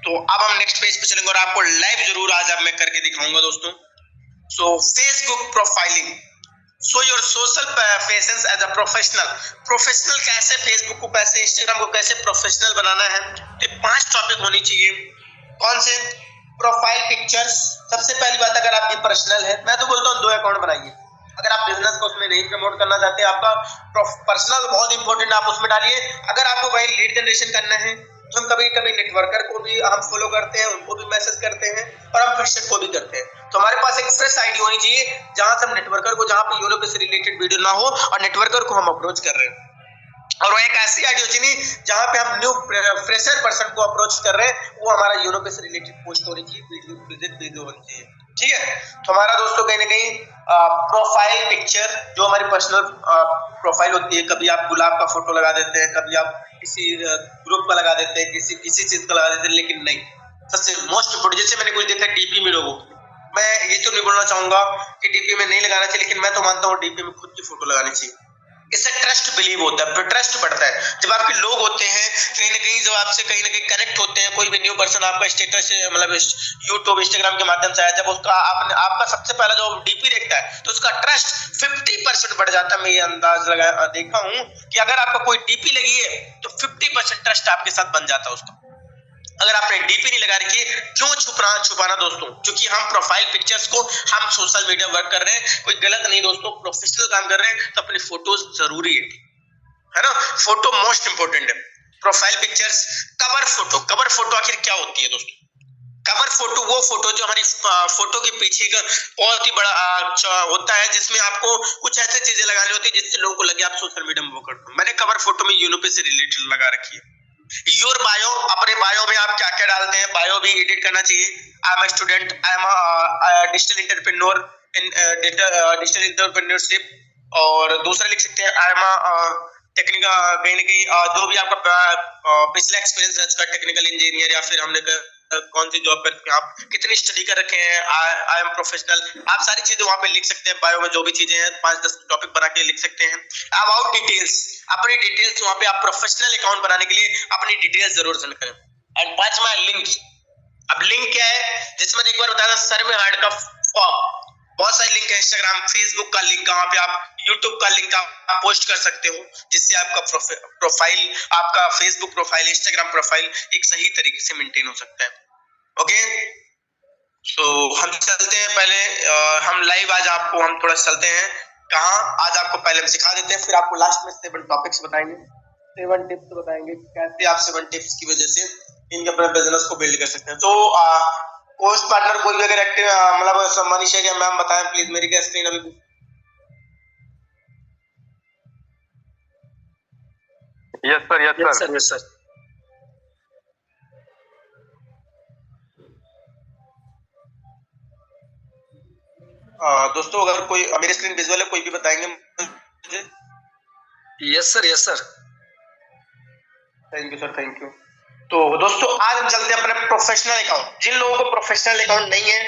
तो अब हम नेक्स्ट पेज पे चलेंगे और आपको लाइव जरूर आज अब मैं करके दिखाऊंगा दोस्तों। So Facebook profiling, show your social presence as a professional कैसे फेसबुक को, कैसे इंस्टाग्राम को कैसे प्रोफेशनल बनाना है। तो 5 टॉपिक होनी चाहिए। कौन से? प्रोफाइल पिक्चर्स, सबसे पहली बात, अगर आपकी पर्सनल है, मैं तो बोलता हूँ 2 अकाउंट बनाइए। अगर आप बिजनेस को उसमें नहीं प्रमोट करना चाहते, आपका पर्सनल बहुत इंपॉर्टेंट, आप उसमें डालिए। अगर आपको भाई लीड जनरेशन करना है तो हम कभी कभी नेटवर्कर को भी हम फॉलो करते हैं, उनको भी मैसेज करते हैं और हम फ्रेशर को भी करते हैं। तो हमारे पास एक फ्रेश आईडी होनी चाहिए जहां से हम नेटवर्कर को, जहां पे यूनो से रिलेटेड वीडियो ना हो और नेटवर्कर को हम अप्रोच कर रहे हैं, और वो एक ऐसी आईडी होनी चाहिए जहां पे हम न्यू फ्रेशर पर्सन को अप्रोच कर रहे हैं, वो हमारा यूनो से रिलेटेड पोस्ट होनी चाहिए, वीडियो होनी चाहिए। ठीक है, तो हमारा दोस्तों कहीं ना कहीं प्रोफाइल पिक्चर जो हमारी पर्सनल प्रोफाइल होती है, कभी आप गुलाब का फोटो लगा देते हैं, कभी आप किसी ग्रुप का लगा देते हैं, किसी चीज का लगा देते हैं, लेकिन नहीं, सबसे मोस्ट इम्पोर्टेंट, जैसे मैंने कुछ देखा डीपी में लोगों, मैं ये तो नहीं बोलना चाहूंगा कि डीपी में नहीं लगाना चाहिए, लेकिन मैं तो मानता हूँ डीपी में खुद की फोटो लगानी चाहिए। इससे ट्रस्ट बिलीव होता है, ट्रस्ट बढ़ता है। जब आपके लोग होते हैं कहीं ना कहीं, जो आपसे कहीं ना कहीं कनेक्ट होते हैं, कोई भी न्यू पर्सन आपका स्टेटस मतलब यूट्यूब इंस्टाग्राम के माध्यम से आया, जब उसका आपका सबसे पहला जो डीपी देखता है तो उसका ट्रस्ट 50% बढ़ जाता है। मैं ये अंदाज देखा हूं कि अगर आपका कोई डीपी लगी है तो 50% ट्रस्ट आपके साथ बन जाता है उसका। अगर आपने डीपी नहीं लगा रखी है, क्यों छुपाना दोस्तों, क्योंकि हम प्रोफाइल पिक्चर्स को, हम सोशल मीडिया वर्क कर रहे हैं, कोई गलत नहीं दोस्तों, प्रोफेशनल काम कर रहे हैं, तो अपनी फोटोज जरूरी है ना। फोटो मोस्ट इंपोर्टेंट है। प्रोफाइल पिक्चर्स, कवर फोटो आखिर क्या होती है दोस्तों? कवर फोटो वो फोटो जो हमारी फोटो के पीछे का बहुत ही बड़ा होता है, जिसमें आपको कुछ ऐसी चीजें लगानी होती है जिससे लोगों को लगे आप सोशल मीडिया में वो करते हो। मैंने कवर फोटो में यूनो से रिलेटेड लगा रखी है। योर बायो, अपने बायो में आप क्या क्या डालते हैं, बायो भी एडिट करना चाहिए। I am student, I am digital entrepreneur in digital entrepreneurship, और दूसरा लिख सकते हैं आई एम टेक्निकल, कहीं ना कहीं जो भी आपका पिछला एक्सपीरियंस है उसका, टेक्निकल इंजीनियर, या फिर हमने कौन सी जॉब करके आप कितनी स्टडी कर रखे हैं, आई एम प्रोफेशनल, आप सारी चीजें वहां पे लिख सकते हैं। बायो में जो भी चीजें हैं 5-10 टॉपिक बना के लिख सकते हैं। अबाउट डिटेल्स, अपनी डिटेल्स वहां पे आप प्रोफेशनल अकाउंट बनाने के लिए अपनी डिटेल्स जरूर सेंड करें। एंड 5वां लिंक। अब लिंक क्या है, जिसमें एक बार बताया सर में हार्ड का फॉर्म, बहुत सारे लिंक है, इंस्टाग्राम, फेसबुक का लिंक, वहां पे आप यूट्यूब का लिंक आप पोस्ट कर सकते हो, जिससे आपका प्रोफाइल, आपका फेसबुक प्रोफाइल, इंस्टाग्राम प्रोफाइल एक सही तरीके से मेंटेन हो सकता है। ओके, तो हम चलते हैं पहले, हम लाइव आज आपको हम थोड़ा चलते हैं कहाँ, आज आपको पहले हम सिखा देते हैं, फिर आपको लास्ट में 7 टॉपिक्स बताएंगे, 7 टिप्स बताएंगे कैसे आप 7 टिप्स की वजह से इनके अपने बिजनेस को बिल्ड कर सकते हैं। तो कोस्ट पार्टनर कोई भी अगर एक्टिव, मतलब मनीषा क्या मैम बताएं प्लीज, मेरी क्या स्क्रीन अभी यस सर। दोस्तों अगर कोई मेरी स्क्रीन विजुअल है, कोई भी बताएंगे मुझे। Yes sir. Thank you sir, thank you. तो दोस्तों आज हम चलते हैं अपने प्रोफेशनल अकाउंट। जिन लोगों को प्रोफेशनल अकाउंट नहीं है,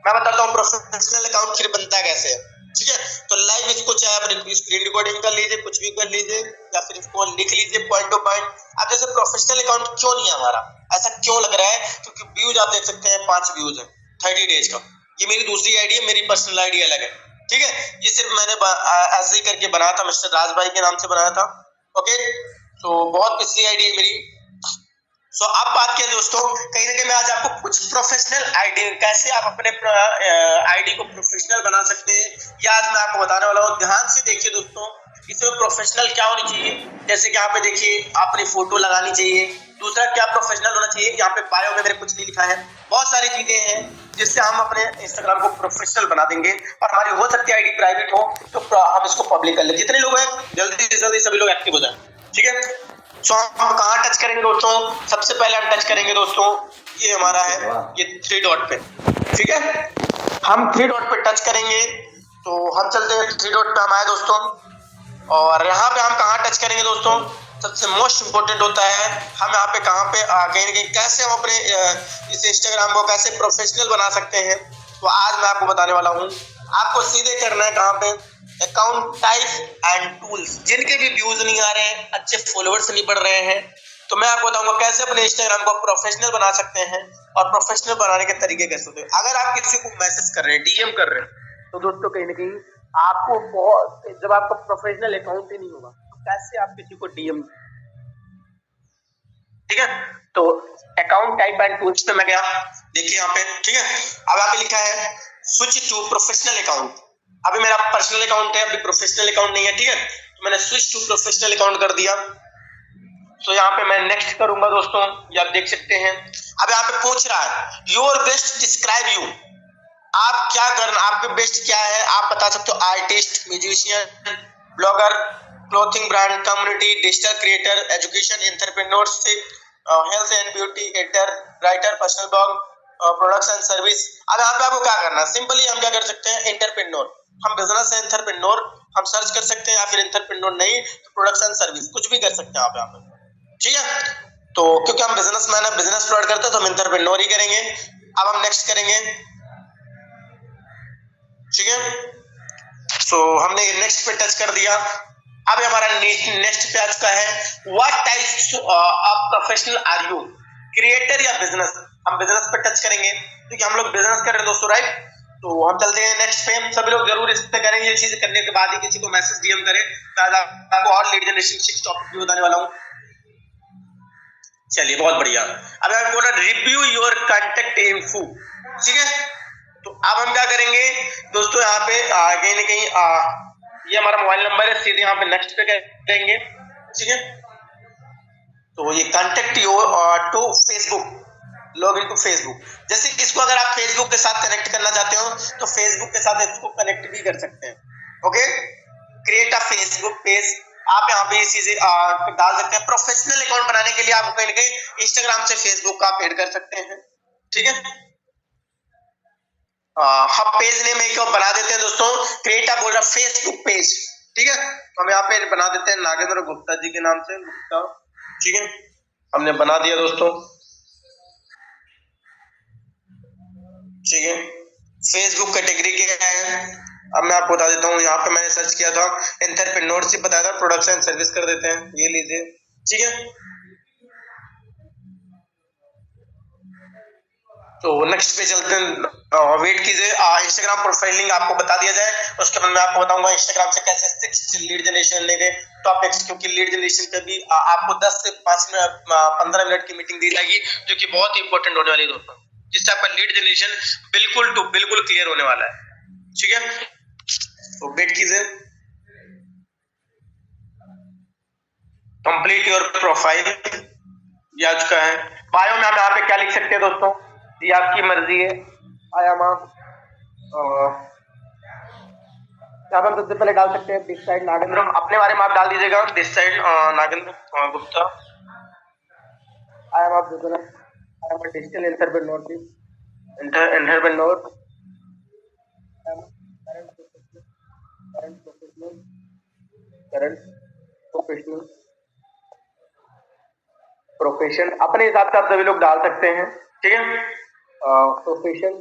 मैं बताता हूँ प्रोफेशनल अकाउंट फिर बनता कैसे है। ठीक है, तो लाइव इसको चाहे आप स्क्रीन रिकॉर्डिंग कर लीजिए, कुछ भी कर लीजिए, या फिर इसको लिख लीजिए पॉइंट टू पॉइंट। अब जैसे प्रोफेशनल अकाउंट क्यों नहीं है हमारा, ऐसा क्यों लग रहा है? क्योंकि व्यूज आप देख सकते हैं 5 व्यूज है 30 डेज का। ये मेरी दूसरी आईडी है, मेरी पर्सनल आईडी अलग है। ठीक है, ये सिर्फ मैंने ऐसे ही करके बनाया था, मिस्टर राज भाई के नाम से बनाया था। ओके, तो बहुत पिछली आईडी है मेरी। सो अब बात किया दोस्तों, कहीं ना कहीं मैं आज आपको कुछ प्रोफेशनल आईडी, कैसे आप अपने आईडी को प्रोफेशनल बना सकते हैं, ये आज मैं आपको बताने वाला हूँ। ध्यान से देखिए दोस्तों, इसमें प्रोफेशनल क्या होनी चाहिए, जैसे कि यहाँ पे देखिए अपनी फोटो लगानी चाहिए। दूसरा क्या प्रोफेशनल होना चाहिए, यहाँ पे बायो में मेरे कुछ नहीं लिखा है, बहुत सारी चीजें हैं जिससे हम अपने इंस्टाग्राम को प्रोफेशनल बना देंगे। और हमारी हो सकती है आईडी प्राइवेट हो तो हम इसको पब्लिक कर ले। जितने लोग हैं जल्दी से जल्दी सभी लोग एक्टिव हो जाए। ठीक है, सो हम कहाँ टच करेंगे दोस्तों? सबसे पहले हम टच करेंगे दोस्तों, ये हमारा है, ये 3 डॉट पे। ठीक है, हम 3 डॉट पे टच करेंगे, तो हम चलते हैं 3 डॉट पे हम आए दोस्तों, और यहाँ पे हम कहाँ टच करेंगे दोस्तों? सबसे मोस्ट इम्पोर्टेंट होता है हम यहाँ पे कहाँ पे कहीं ना कहीं कैसे हम अपने इस इंस्टाग्राम को कैसे प्रोफेशनल बना सकते हैं, तो आज मैं आपको बताने वाला हूँ। आपको सीधे करना है कहाँ पे, अकाउंट टाइप एंड टूल्स। जिनके भी व्यूज नहीं आ रहे हैं, अच्छे फॉलोअर्स नहीं बढ़ रहे हैं, तो मैं आपको बताऊंगा कैसे अपने इंस्टाग्राम को प्रोफेशनल बना सकते हैं और प्रोफेशनल बनाने के तरीके कैसे होते हैं। अगर आप किसी को मैसेज कर रहे हैं, डीएम कर रहे हैं, तो दोस्तों कहीं ना कहीं आपको बहुत, जब आपका प्रोफेशनल अकाउंट ही नहीं होगा तो कैसे आप किसी को डीएम, ठीक है। तो अकाउंट टाइप एंड टूल्स पे मैं गया, देखिए यहाँ पे, ठीक है। अब यहाँ पे लिखा है स्विच टू प्रोफेशनल अकाउंट। अभी मेरा पर्सनल अकाउंट है, अभी प्रोफेशनल अकाउंट नहीं है, ठीक है। तो मैंने स्विच टू प्रोफेशनल अकाउंट कर दिया। तो यहाँ पे मैं नेक्स्ट करूंगा दोस्तों, ये आप देख सकते हैं। अब यहाँ पे पूछ रहा है योर बेस्ट डिस्क्राइब यू, आप क्या करना, आपके बेस्ट क्या है आप बता सकते हो। Artist, musician, blogger, clothing brand, community, digital creator, education, entrepreneurship, health and beauty, editor, writer, personal blog, products and service. अब यहाँ पे आपको क्या करना है, सिंपली हम क्या कर सकते हैं, एंटरप्रेन्योर, हम बिजनेस है एंटरप्रेन्योर हम सर्च कर सकते हैं, या फिर एंटरप्रेन्योर नहीं तो प्रोडक्ट्स एंड सर्विस, कुछ भी कर सकते हैं आप यहाँ पे, ठीक है। तो क्योंकि हम बिजनेसमैन है, बिजनेस प्रोवाइड करते हैं, तो हम एंटरप्रेन्योर ही करेंगे। अब हम नेक्स्ट करेंगे, ठीक है। तो हमने नेक्स्ट पे टच कर दिया। अब हमारा नेक्स्ट पे आ चुका है what types of professional are you, creator या बिजनेस। हम बिजनेस पे टच करेंगे क्योंकि हम लोग बिजनेस कर रहे हैं दोस्तों, राइट। तो हम चलते हैं नेक्स्ट पे। सभी लोग जरूर इस पे करें, ये चीज करने के बाद ही किसी को मैसेज डीएम करें, शायद आपको और लीड जनरेशन 6 टॉपिक भी बताने वाला हूँ। चलिए बहुत बढ़िया। अब मैं बोला रिव्यू योर कांटेक्ट इन्फो, ठीक है। तो अब हम क्या करेंगे दोस्तों, यहाँ पे कहीं ना कहीं ये हमारा मोबाइल नंबर है, सीधे यहाँ पे नेक्स्ट पे करेंगे, ठीक है। तो ये contact your to Facebook, log in to Facebook. जैसे इसको अगर आप फेसबुक के साथ कनेक्ट करना चाहते हो तो फेसबुक के साथ इसको कनेक्ट भी कर सकते हैं, okay. Create a Facebook page, आप यहाँ पे ये चीजें डाल सकते हैं। प्रोफेशनल अकाउंट बनाने के लिए आप कहीं ना कहीं इंस्टाग्राम से फेसबुक का आप ऐड कर सकते हैं, ठीक है। हम पेज नेम एक बना देते हैं दोस्तों, क्रिएट अ बोल रहा फेसबुक पेज, ठीक है। तो हम यहाँ पे बना देते हैं नागेंद्र गुप्ता जी के नाम से, गुप्ता, ठीक है। हमने बना दिया दोस्तों, ठीक है। फेसबुक कैटेगरी क्या है अब मैं आपको बता देता हूँ। यहाँ पे मैंने सर्च किया था एंटरप्रेन्योरशिप बताया था, प्रोडक्ट्स एंड सर्विस कर देते हैं, ये लीजिए, ठीक है। तो नेक्स्ट पे चलते हैं, वेट कीजिए, इंस्टाग्राम प्रोफाइलिंग आपको बता दिया जाए, उसके बाद मैं आपको बताऊंगा इंस्टाग्राम से कैसे 6 लीड जनरेशन लेंगे टॉपिक्स, क्योंकि लीड जनरेशन पे भी आपको 10 से 15 मिनट की मीटिंग दी जाएगी, जो कि बहुत इंपॉर्टेंट होने वाली है दोस्तों, जिससे आपका लीड जनरेशन बिल्कुल टू बिल्कुल क्लियर होने वाला है, ठीक है। तो वेट कीजिए, कंप्लीट योर प्रोफाइल ये आ चुका है। बायो में हम यहाँ पे क्या लिख सकते हैं दोस्तों, ये आपकी मर्जी है। आया माँ यहाँ पर सबसे पहले डाल सकते हैं दिस साइड नागेंद्र, अपने बारे में आप डाल दीजिएगा, this side Nagendra Gupta, I am business, I am digital entrepreneur, current professional profession अपने हिसाब से आप सभी लोग डाल सकते हैं, ठीक है। प्रोफेशन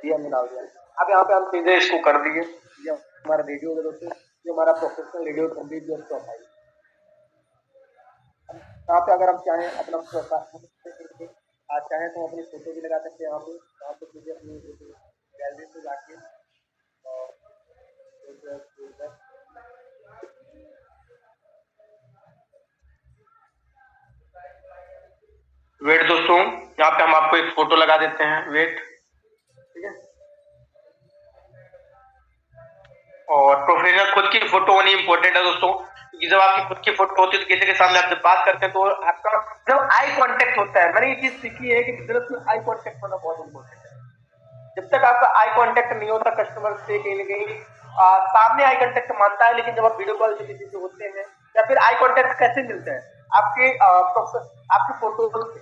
ये हमने डाल दिया। अब यहाँ पे हम सीधे इसको कर दिए, ये हमारा रेडियो है दोस्तों, ये हमारा professional radio complete your profile. यहाँ पे अगर हम चाहें अपना प्रोफाइल आप चाहें तो अपनी फोटो भी लगा सकते हैं, यहाँ पे सीधे अपनी गैलरी से जाके वेट दोस्तों, यहाँ पे हम आपको एक फोटो लगा देते हैं, वेट, ठीक है। और प्रोफेशनल खुद की फोटो होनी इंपॉर्टेंट है दोस्तों, क्योंकि जब आपकी खुद की फोटो होती है तो किसी के सामने आप जब बात करते हैं तो आपका जब आई कांटेक्ट होता है, मैंने ये चीज सीखी है कि बिजनेस में आई कांटेक्ट होना बहुत इंपॉर्टेंट है। जब तक आपका आई कांटेक्ट नहीं होता कस्टमर से, कहीं ना कहीं सामने आई कांटेक्ट मानता है, लेकिन जब आप वीडियो कॉल किसी से होते हैं या फिर आई कांटेक्ट कैसे मिलता है आपके आपकी फोटो से,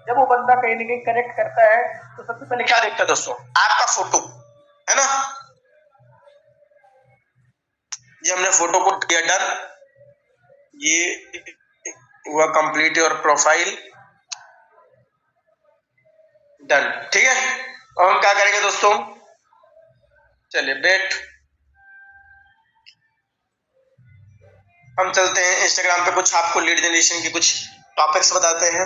जब वो बंदा कहीं ना कहीं कनेक्ट करता है तो सबसे पहले क्या देखता है दोस्तों, आपका फोटो, है ना। ये हमने फोटो को किया डन, ये हुआ कंप्लीट योर प्रोफाइल, डन, ठीक है। और हम क्या करेंगे दोस्तों, चलिए बैक हम चलते हैं इंस्टाग्राम पे, कुछ आपको लीड जनरेशन के कुछ टॉपिक्स बताते हैं।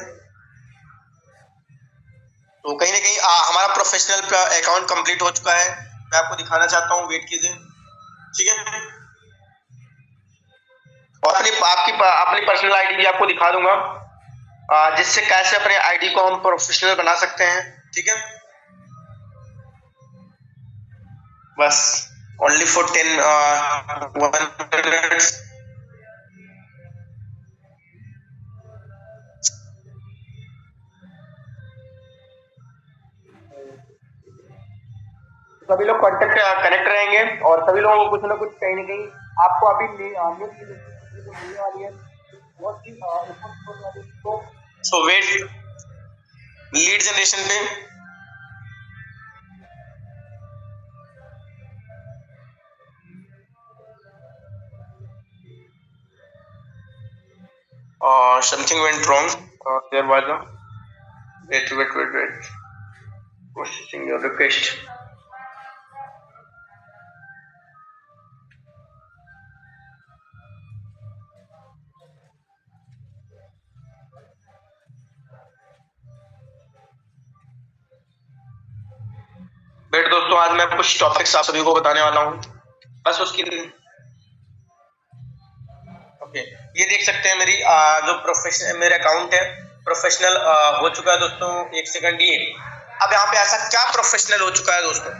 तो कहीं ना कहीं हमारा प्रोफेशनल अकाउंट कंप्लीट हो चुका है, मैं आपको दिखाना चाहता हूँ, वेट कीजिए, ठीक है। और अपनी पर्सनल आईडी भी आपको दिखा दूंगा, जिससे कैसे अपने आईडी को हम प्रोफेशनल बना सकते हैं, ठीक है। बस ओनली फॉर 1 minutes। सभी लोग कनेक्ट रहेंगे और सभी लोगों को कुछ ना कुछ कहीं ना कहीं आपको अभी मिलने वाली है, बहुत ही सो वेट लीड जनरेशन पे। Something went wrong, there was a wait processing your request. बेट दोस्तों, आज मैं कुछ टॉपिक्स आप सभी को बताने वाला हूँ, बस उसकी ओके। ये देख सकते हैं मेरी जो प्रोफेशनल मेरा अकाउंट है प्रोफेशनल हो चुका है दोस्तों। एक सेकंड, ये अब यहाँ पे ऐसा क्या प्रोफेशनल हो चुका है दोस्तों,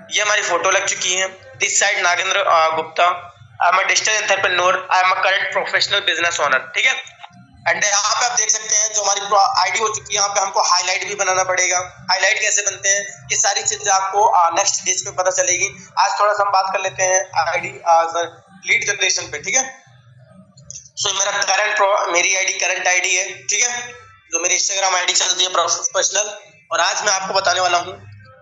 ये हमारी फोटो लग चुकी है, this side Nagendra Gupta, I am a digital entrepreneur, I am a current professional business owner, ठीक है। एंड यहाँ पे आप देख सकते हैं जो हमारी आईडी हो चुकी है, यहाँ पे हमको हाईलाइट भी बनाना पड़ेगा। हाईलाइट कैसे बनते हैं, ये सारी चीजें आपको नेक्स्ट डेज में पता चलेगी। आज थोड़ा सा हम बात कर लेते हैं आईडी लीड जनरेशन पे, ठीक है। सो मेरी आईडी करंट आईडी है, ठीक है, जो मेरी इंस्टाग्राम आईडी चलती है प्रोफेशनल। और आज मैं आपको बताने वाला हूँ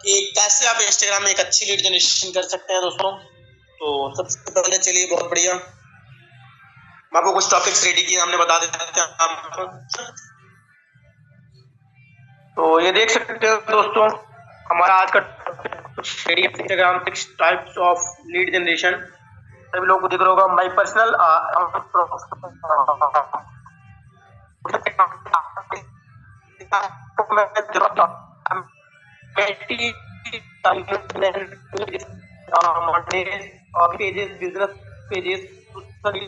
कि कैसे आप इंस्टाग्राम में एक अच्छी लीड जनरेशन कर सकते हैं दोस्तों। तो सबसे पहले चलिए, बहुत बढ़िया, मैं आपको कुछ टॉपिक्स रेडी किए, हमने बता देते हैं आपको। तो ये देख सकते हैं दोस्तों, हमारा आज का Instagram 6 types of lead generation, सभी लोगों को दिख रहा होगा। My personal pages, business pages, तो सभी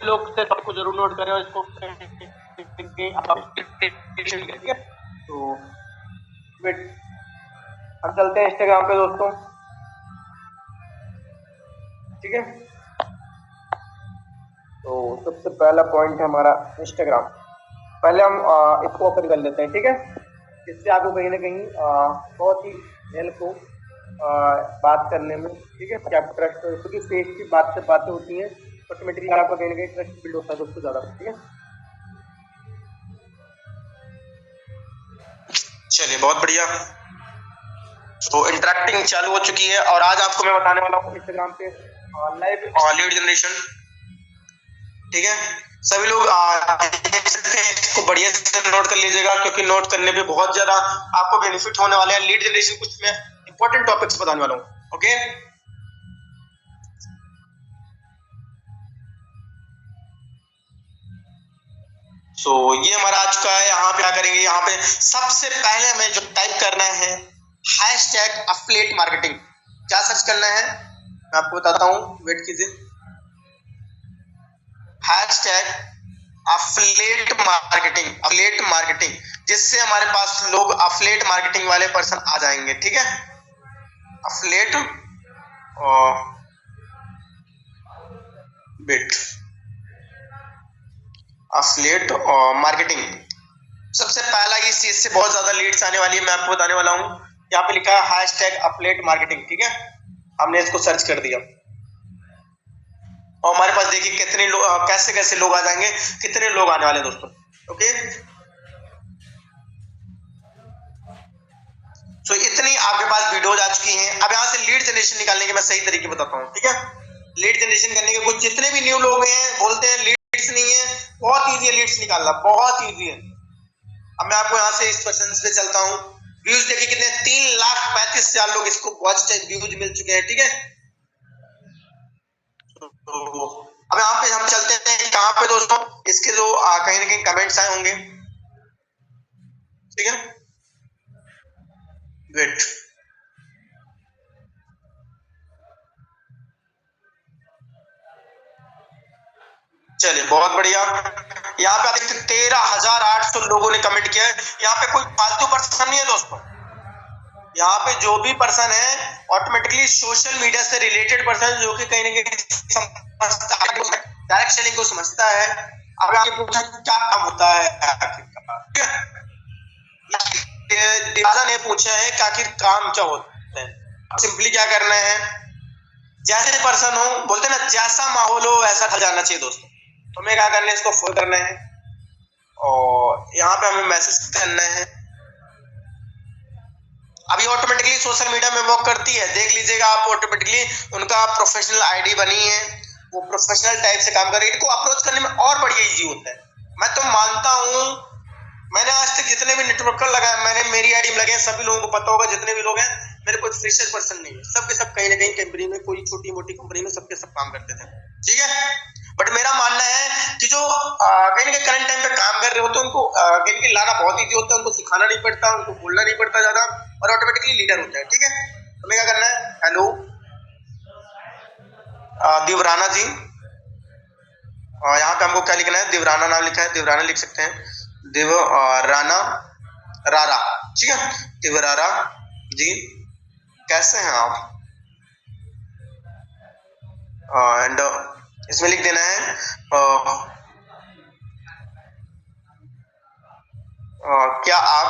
लोग से सबको जरूर नोट करें और इसको तो हम चलते हैं इंस्टाग्राम पे दोस्तों, ठीक है। तो सबसे पहला पॉइंट है हमारा इंस्टाग्राम। पहले हम इसको ओपन कर लेते हैं, ठीक है, इससे आपको कहीं ना कहीं बहुत ही हेल्प हो बात करने में, ठीक है। क्या ट्रस्ट, क्योंकि फेस की बातें होती हैं, ऑटोमेटिकली आपका कहीं ना कहीं ट्रस्ट बिल्ड होता है दोस्तों ज्यादा, ठीक है। चलिए, बहुत बढ़िया। तो इंटरेक्टिंग चालू हो चुकी है और आज आपको मैं बताने वाला हूँ इंस्टाग्राम पे लाइव लीड जनरेशन, ठीक है। सभी लोग इसको बढ़िया से नोट कर लीजिएगा, क्योंकि नोट करने पे बहुत ज्यादा आपको बेनिफिट होने वाले हैं। लीड जनरेशन कुछ मैं इंपॉर्टेंट टॉपिक्स बताने वाला हूँ, ओके। सो ये हमारा आज का है। यहाँ पे क्या करेंगे, यहाँ पे सबसे पहले हमें जो टाइप करना है हैशटैग अफिलिएट मार्केटिंग। क्या सर्च करना है मैं आपको बताता हूँ, वेट कीजिए। हैशटैग अफिलिएट मार्केटिंग, जिससे हमारे पास लोग अफिलिएट मार्केटिंग वाले पर्सन आ जाएंगे, ठीक है। अफिलिएट अफिलिएट मार्केटिंग, सबसे पहला इस चीज से बहुत ज्यादा लीड्स आने वाली है, मैं आपको बताने वाला हूँ। यहाँ पे लिखा है हैशटैग अफिलिएट मार्केटिंग, ठीक है। हमने इसको सर्च कर दिया और हमारे पास देखिए कितने लोग, कैसे कैसे लोग आ जाएंगे, कितने लोग आने वाले दोस्तों। ओके, सो इतनी आपके पास वीडियोज आ चुकी हैं। अब यहाँ से लीड जनरेशन निकालने के मैं सही तरीके बताता हूँ, ठीक है। लीड जनरेशन करने के कुछ जितने भी न्यू लोग हैं बोलते हैं लीड्स नहीं है, बहुत ईजी है लीड्स निकालना, बहुत ईजी है। अब मैं आपको यहाँ से इस पर्सन पे चलता हूँ। व्यूज देखिए कितने, 3,35,000 लोग इसको वॉच टाइम व्यूज मिल चुके हैं, ठीक है। तो अब यहाँ पे हम चलते हैं कहाँ पे दोस्तों, इसके जो कहीं ना कहीं कमेंट्स आए होंगे, ठीक है। वेट, चलिए बहुत बढ़िया। यहाँ पे आप देखते 13,800 लोगों ने कमेंट किया है। यहाँ पे कोई फालतू पर्सन नहीं है दोस्तों, यहाँ पे जो भी पर्सन है ऑटोमेटिकली सोशल मीडिया से रिलेटेड पर्सन, जो कि कहीं ना कहीं समझता है, डायरेक्ट सेलिंग को समझता है। अब आपने पूछा क्या काम होता है आखिरकार, दिवाजा ने पूछा है कि आखिर काम क्या होता है। सिंपली क्या करना है, जैसे पर्सन हो, बोलते ना जैसा माहौल हो वैसा ढल जाना चाहिए दोस्तों। तो हमें क्या करना है, इसको फॉलो करना है और यहाँ पे हमें मैसेज करना है। अभी ऑटोमेटिकली सोशल मीडिया में वर्क करती है, देख लीजिएगा आप, ऑटोमेटिकली उनका प्रोफेशनल आईडी बनी है, वो प्रोफेशनल टाइप से काम कर रही है। इनको अप्रोच करने में और बढ़िया इजी होता है। मैं तो मानता हूँ, मैंने आज तक जितने भी नेटवर्कर लगाए, मैंने मेरी आईडी में लगे, सभी लोगों को पता होगा, जितने भी लोग हैं, मेरे कोई फ्रेशर पर्सन नहीं है, सबके सब कहीं ना कहीं कंपनी में, कोई छोटी मोटी कंपनी में सबके सब काम करते थे, ठीक है। बट मेरा मानना है कि जो कहीं ना कहीं करंट टाइम पे काम कर रहे होते हैं, उनको कहीं कहीं लाना बहुत ईजी होता है, उनको सिखाना नहीं पड़ता, उनको बोलना नहीं पड़ता ज्यादा, और ऑटोमेटिकली लीडर होता है, ठीक है। हमें क्या करना है, हेलो दिवराना जी, यहाँ पे हमको क्या लिखना है, दिवराना नाम लिखा है, दिवराना लिख सकते हैं, दिवराना रारा, ठीक है। दिवरारा जी, कैसे हैं आप, एंड इसमें लिख देना है क्या आप,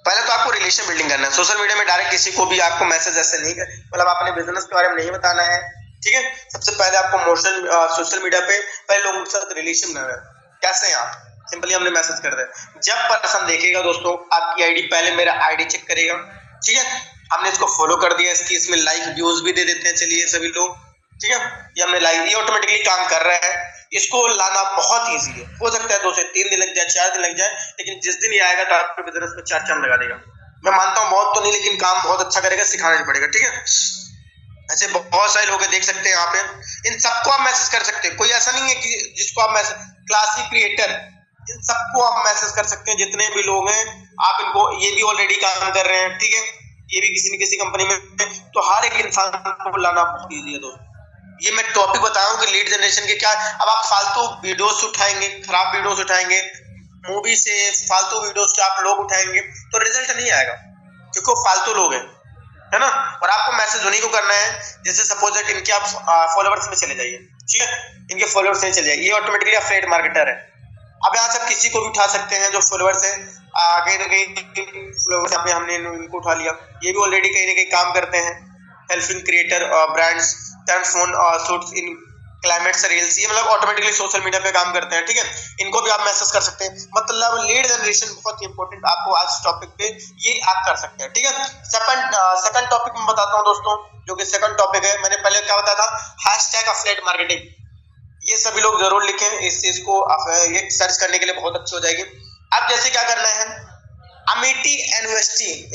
पहले तो आपको रिलेशन बिल्डिंग करना है। सोशल मीडिया में डायरेक्ट किसी को भी आपको मैसेज ऐसे नहीं कर, मतलब अपने बिजनेस के बारे में नहीं बताना है, ठीक है। सबसे पहले आपको सोशल मीडिया पे पहले लोगों के साथ रिलेशन बनाना है। कैसे हैं आप, सिंपली हमने मैसेज कर दिया। जब पर्सन देखेगा दोस्तों आपकी आईडी, पहले मेरा आईडी चेक करेगा, ठीक है। हमने इसको फॉलो कर दिया, इसकी इसमें लाइक व्यूज भी दे देते हैं, चलिए सभी लोग, ठीक है। ये हमने लाइक, ये ऑटोमेटिकली काम कर रहा है। इसको लाना बहुत ईजी है, हो सकता है 2 से 3 दिन लग जाए, 4 दिन लग जाए, लेकिन जिस दिन ये आएगा तो आपके बिजनेस में 4 चांद लगा देगा। मैं मानता हूँ बहुत तो नहीं, लेकिन काम बहुत अच्छा करेगा, सिखाना नहीं पड़ेगा, ठीक है। ऐसे बहुत सारे लोग देख सकते हैं यहाँ पे, इन सबको आप मैसेज कर सकते हैं। कोई ऐसा नहीं है कि जिसको आप मैसेज, क्लासिक क्रिएटर, इन सबको आप मैसेज कर सकते हैं, जितने भी लोग हैं आप इनको, ये भी ऑलरेडी काम कर रहे हैं, ठीक है, ये भी किसी न किसी कंपनी में, तो हर एक इंसान को लाना बहुत ईजी है दोस्तों। ये मैं टॉपिक बताया हूँ कि लीड जनरेशन के क्या, अब आप फालतू वीडियोस उठाएंगे, खराब वीडियोस उठाएंगे, मूवी से फालतू वीडियोस से आप लोग उठाएंगे तो रिजल्ट नहीं आएगा, क्योंकि वो फालतू लोग हैं, है ना। और आपको मैसेज उन्हीं को करना है, जैसे सपोज दैट इनके आप फॉलोवर्स में चले जाइए, ठीक है, इनके फॉलोवर्स में चले जाइए, ये ऑटोमेटिकली अफिलिएट मार्केटर है। अब यहाँ से किसी को भी उठा सकते हैं जो फॉलोवर्स है, कहीं ना कहीं फॉलोवर्स यहाँ पे हमने इनको उठा लिया, ये भी ऑलरेडी कहीं ना कहीं काम करते हैं, helping creator brands phone shoots in climates reels, ये मतलब ऑटोमेटिकली सोशल मीडिया पे काम करते हैं, ठीक है। इनको भी आप मैसेज कर सकते हैं। मतलब लीड जनरेशन बहुत इंपॉर्टेंट, आपको आज टॉपिक पे ये आप कर सकते हैं, ठीक है। सेकंड टॉपिक में बताता हूँ दोस्तों, जो कि सेकंड टॉपिक है, मैंने पहले क्या बताया था, हैशटैग अफिलिएट मार्केटिंग। ये सभी लोग जरूर लिखें, इस चीज को ये सर्च करने के लिए बहुत अच्छी हो जाएगी। अब जैसे क्या करना है, अमेठी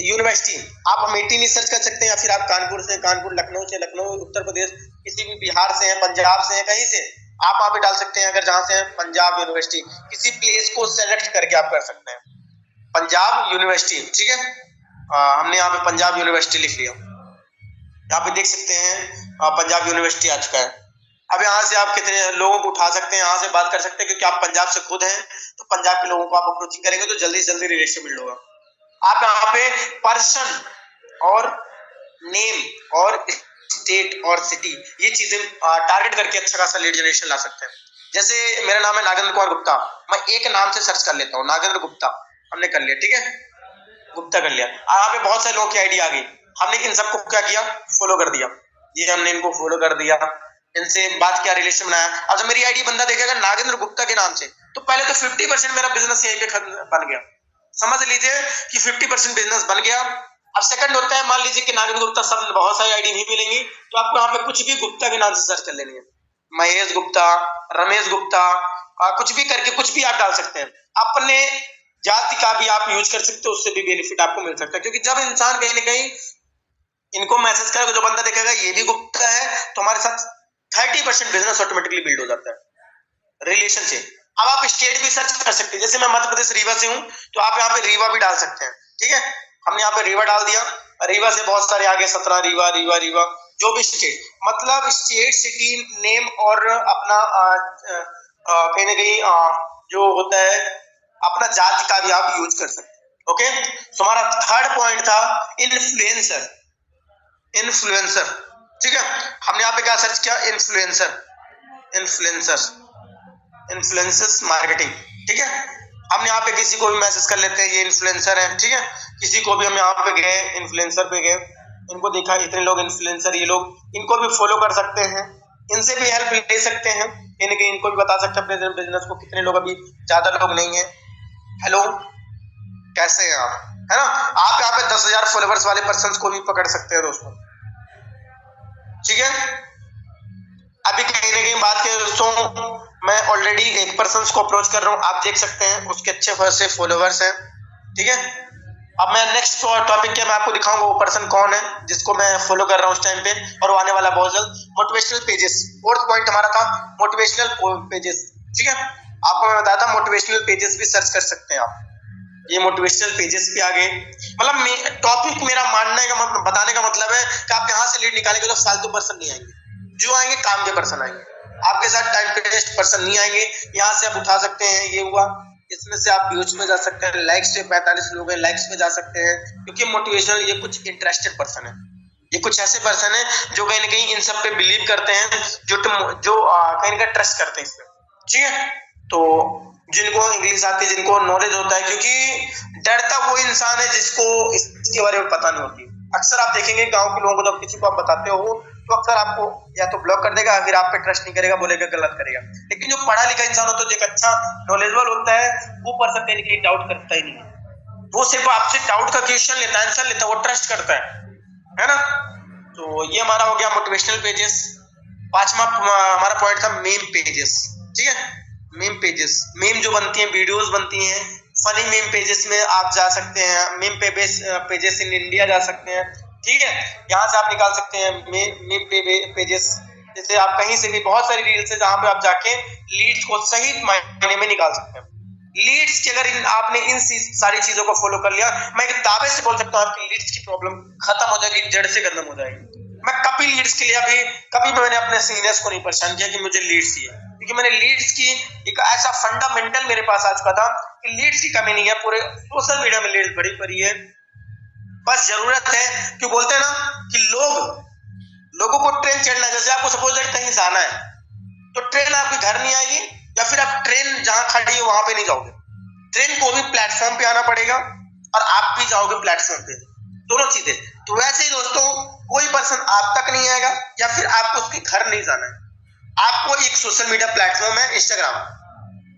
यूनिवर्सिटी, आप अमेठी नहीं सर्च कर सकते हैं, या फिर आप कानपुर से, कानपुर, लखनऊ से, लखनऊ उत्तर प्रदेश, किसी भी बिहार से है, पंजाब से है, कहीं से आप वहां पे डाल सकते हैं। अगर जहां से है पंजाब यूनिवर्सिटी, किसी प्लेस को सेलेक्ट करके आप कर सकते हैं, पंजाब यूनिवर्सिटी, ठीक है। हमने यहाँ पे पंजाब यूनिवर्सिटी लिख लिया, यहाँ पे देख सकते हैं पंजाब यूनिवर्सिटी आ चुका है। अब यहाँ से आप कितने लोगों को उठा सकते हैं, यहाँ से बात कर सकते हैं, क्योंकि आप पंजाब से खुद हैं, तो पंजाब के लोगों को आप अप्रोचिंग करेंगे तो जल्दी से जल्दी रिलेशन बिल्ड होगा। आप यहाँ पे पर्सन और नेम और स्टेट और सिटी, ये चीजें टारगेट करके अच्छा खासा लीड जनरेशन ला सकते हैं। जैसे मेरा नाम है नागेंद्र कुमार गुप्ता, मैं एक नाम से सर्च कर लेता हूँ, नागेंद्र गुप्ता, हमने कर लिया, ठीक है, गुप्ता कर लिया। यहाँ पे बहुत सारे लोगों की आईडी आ गई, हमने इन सबको क्या किया, फॉलो कर दिया, ये हमने इनको फॉलो कर दिया, इनसे बात किया, रिलेशन बनाया। अब जब मेरी आईडी बंदा देखेगा नागेंद्र गुप्ता के नाम से, तो पहले तो 50% मेरा बिजनेस यहीं पे बन गया। समझ लीजिए कि 50% बिजनेस बन गया। अब सेकंड होता है, मान लीजिए कि नागेंद्र गुप्ता सब बहुत सारी आईडी नहीं मिलेंगी, तो आपको यहाँ पे कुछ भी गुप्ता के नाम से सर्च कर लेनी है, महेश गुप्ता, रमेश गुप्ता, कुछ भी करके कुछ भी आप डाल सकते हैं। अपने जाति का भी आप यूज कर सकते हो, उससे भी बेनिफिट आपको मिल सकता है। क्योंकि जब इंसान कहीं ना कहीं इनको मैसेज करेगा, जो बंदा देखेगा ये भी गुप्ता है, तो हमारे साथ 30% बिजनेस ऑटोमेटिकली बिल्ड हो जाता है रिलेशन से। अब आप स्टेट भी सर्च कर सकते हैं, जैसे मैं मध्य प्रदेश रीवा से हूं, तो आप यहाँ पे रीवा भी डाल सकते हैं। ठीक है, हमने यहाँ पे रीवा डाल दिया, रीवा से बहुत सारे आगे 17 रीवा रीवा रीवा, जो भी स्टेट, मतलब स्टेट, सिटी नेम और अपना कहीं ना कहीं जो होता है अपना जाति का भी आप यूज कर सकते हैं। ओके, तो हमारा थर्ड पॉइंट था इन्फ्लुएंसर। इन्फ्लुएंसर, ठीक है, हमने यहाँ पे क्या सर्च किया, इन्फ्लुएंसर्स मार्केटिंग। ठीक है, हम यहाँ पे किसी को भी मैसेज कर लेते हैं, ये इन्फ्लुएंसर है। ठीक है, किसी को भी हम यहाँ पे गए, इन्फ्लुएंसर पे गए, इनको देखा, इतने लोग इन्फ्लुएंसर, ये लोग, इनको भी फॉलो कर सकते हैं, इनसे भी हेल्प ले सकते हैं, इनके इनको भी बता सकते हैं अपने बिजनेस को, कितने लोग, अभी ज्यादा लोग नहीं है। हेलो, कैसे हैं आप, है ना। आप यहाँ पे 10,000 फॉलोवर्स वाले पर्सन को भी पकड़ सकते हैं दोस्तों। ठीक है, अभी कहीं ना कहीं बात करें दोस्तों, मैं ऑलरेडी एक पर्सन को अप्रोच कर रहा हूँ, आप देख सकते हैं उसके अच्छे खासे फॉलोवर्स हैं। ठीक है, अब मैं नेक्स्ट टॉपिक क्या मैं आपको दिखाऊंगा, वो पर्सन कौन है जिसको मैं फॉलो कर रहा हूँ उस टाइम पे, और वो आने वाला बहुत जल्द। मोटिवेशनल पेजेस, फोर्थ पॉइंट हमारा था मोटिवेशनल पेजेस। ठीक है, आपको मैं बताया था मोटिवेशनल पेजेस भी सर्च कर सकते हैं आप, ये मोटिवेशनल पेजेस भी आ गए। मतलब टॉपिक मेरा मानने का मतलब, बताने का मतलब है कि आप यहाँ से लीड निकालेंगे तो फालतू पर्सन नहीं आएंगे, जो आएंगे काम के पर्सन आएंगे, आपके साथ टाइम पे वेस्ट पर्सन नहीं आएंगे। यहाँ से आप उठा सकते हैं, ये हुआ, इसमें से आप व्यूज में जा सकते हैं, लाइक्स पे 45 लोग हैं, लाइक्स में जा सकते हैं, क्योंकि मोटिवेशनल ये कुछ इंटरेस्टेड पर्सन है, ये कुछ ऐसे पर्सन है जो कहीं ना कहीं इन सब पे बिलीव करते हैं, जो कहीं ना कहीं ट्रस्ट करते हैं इसमें। ठीक है, तो जिनको इंग्लिश आती है, जिनको नॉलेज होता है, क्योंकि डरता वो इंसान है जिसको इसके बारे में पता नहीं होती। अक्सर आप देखेंगे गांव के लोगों को जब किसी को आप बताते हो तो अक्सर आपको या तो ब्लॉक कर देगा, फिर आप पे ट्रस्ट नहीं करेगा, बोलेगा गलत करेगा। लेकिन जो पढ़ा लिखा इंसान होता है, जो एक अच्छा नॉलेजेबल होता है, वो पर्सन कहीं ना कहीं डाउट करता ही नहीं है, वो सिर्फ आपसे डाउट का क्वेश्चन लेता है, आंसर लेता है, वो ट्रस्ट करता है ना। तो ये हमारा हो गया मोटिवेशनल पेजेस। पांचवा हमारा पॉइंट था मीम पेजेस। ठीक है, मीम पेजेस, मीम जो बनती है, वीडियोस बनती हैं, फनी मीम पेजेस में आप जा सकते हैं, मीम पेजेस इन इंडिया जा सकते हैं। ठीक है, यहाँ से आप निकाल सकते हैं मीम पेजेस, जैसे आप कहीं से भी, बहुत सारी रील्स है जहाँ पे आप जाके लीड्स को सही मायने में निकाल सकते हैं। लीड्स की अगर आपने इन सारी चीजों को फॉलो कर लिया, मैं एक दावे से बोल सकता हूँ आपकी लीड्स की प्रॉब्लम खत्म हो जाएगी, जड़ से खत्म हो जाएगी। मैं कभी लीड्स के लिए कभी मैंने अपने सीनियर्स को नहीं परेशान किया कि मुझे लीड्स चाहिए, क्योंकि मैंने लीड्स की एक ऐसा फंडामेंटल मेरे पास आ चुका था कि लीड्स की कमी नहीं है, पूरे सोशल मीडिया में लीड्स भरी पड़ी है। बस जरूरत है कि बोलते हैं ना कि लोगों को ट्रेन चढ़ना है। जैसे आपको सपोज कहीं जाना है, तो ट्रेन आपके घर नहीं आएगी, या फिर आप ट्रेन जहां खड़ी है वहां पे नहीं जाओगे, ट्रेन को भी प्लेटफॉर्म पे आना पड़ेगा और आप भी जाओगे प्लेटफॉर्म पे, दोनों चीजें। तो वैसे ही दोस्तों, कोई पर्सन आप तक नहीं आएगा या फिर आपको उसके घर नहीं जाना है, आपको एक सोशल मीडिया प्लेटफॉर्म है इंस्टाग्राम,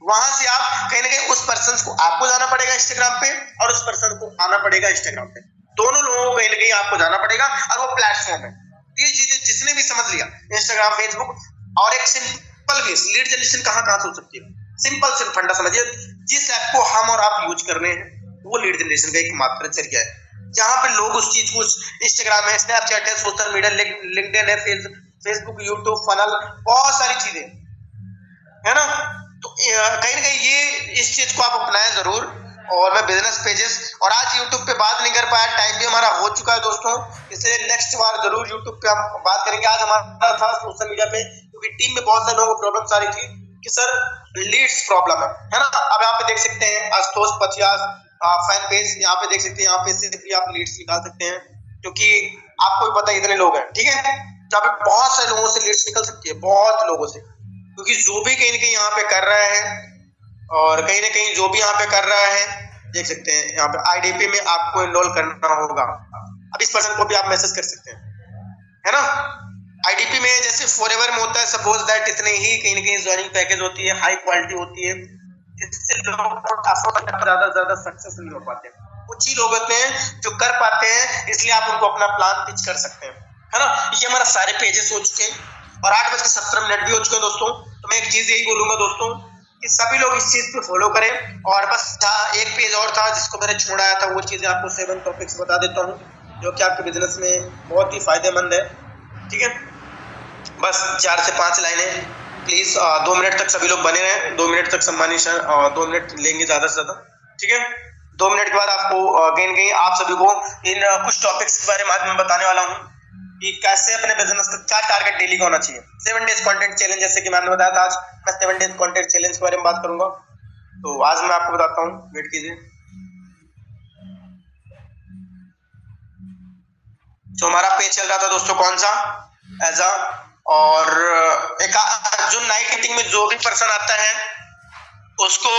वहां से आप कहीं ना कहीं उस पर्सन को आपको जाना पड़ेगा इंस्टाग्राम पे, और उस पर्सन को आना पड़ेगा इंस्टाग्राम पे, दोनों लोगों को कहीं ना कहीं आपको जाना पड़ेगा, और वो प्लेटफॉर्म है। ये चीजें जिसने भी समझ लिया, इंस्टाग्राम, फेसबुक, और एक सिंपल वे लीड जनरेशन कहाँ हो सकती है, सिंपल फंडा समझिए, जिस ऐप को हम और आप यूज कर रहे हैं वो लीड जनरेशन का एक मात्र जरिया है, जहां पे लोग उस चीज को, इंस्टाग्राम है, स्नैपचैट है, सोशल मीडिया, लिंक्डइन है, फेसबुक, यूट्यूब, फनल, बहुत सारी चीजें है ना। तो कहीं ना कहीं ये इस चीज को आप अपनाएं जरूर। और मैं बिजनेस पेजेस, और आज यूट्यूब पे बात नहीं कर पाया, टाइम भी हमारा हो चुका है दोस्तों, इसलिए नेक्स्ट बार जरूर यूट्यूब पे हम बात करेंगे। आज हमारा था सोशल मीडिया पे, क्योंकि टीम में बहुत सारे लोगों को प्रॉब्लम आ रही थी कि सर लीड्स प्रॉब्लम है ना। अब यहाँ पे देख सकते हैं आशुतोष पथिया फैन पेज, यहाँ पे देख सकते हैं, यहाँ पे से भी आप लीड्स निकाल सकते हैं, क्योंकि आपको भी पता है इतने लोग हैं। ठीक है, यहाँ पे बहुत सारे लोगों से लीड्स निकल सकती है, बहुत लोगों से, क्योंकि जो भी कहीं ना कहीं यहाँ पे कर रहा है, और कहीं ना कहीं जो भी यहाँ पे कर रहा है, देख सकते हैं यहाँ पे आईडीपी में आपको इनरोल करना होगा। अब इस पर्सन को भी आप मैसेज कर सकते हैं, है ना। आईडीपी में जैसे फॉरएवर में होता है, सपोज दैट इतने ही कहीं ना कहीं ज्वाइनिंग पैकेज होती है, हाई क्वालिटी होती है, जिससे लोग ज्यादा ज्यादा सक्सेस नहीं हो पाते। कुछ ही लोग होते हैं जो कर पाते हैं, इसलिए आप उनको अपना प्लान पिच कर सकते हैं, है ना। ये हमारा सारे पेजेस हो चुके हैं और 8:17 भी हो चुके हैं दोस्तों। तो मैं एक चीज यही बोलूंगा दोस्तों कि सभी लोग इस चीज पे फॉलो करें। और बस एक पेज और था जिसको मैंने छोड़ा था, वो चीजें आपको 7 टॉपिक्स बता देता हूँ जो कि आपके बिजनेस में बहुत ही फायदेमंद है। ठीक है, बस 4 से 5 लाइनें प्लीज। 2 मिनट तक सभी लोग बने रहें। 2 मिनट तक सम्मानित 2 मिनट लेंगे ज्यादा से ज्यादा। ठीक है, 2 मिनट के बाद आपको कहीं आप सभी को इन कुछ टॉपिक्स के बारे में आज मैं बताने वाला हूँ कि कैसे अपने बिजनेस का क्या टारगेट डेली का होना चाहिए। 7 डेज कंटेंट चैलेंज, जैसे कि मैंने बताया था, आज मैं 7 डेज कंटेंट चैलेंज के बारे में बात करूंगा। तो आज मैं आपको बताता हूँ, वेट कीजिए। जो हमारा पेज चल रहा था दोस्तों कौन सा, एज और एक जो नाइट मीटिंग में जो भी पर्सन आता है उसको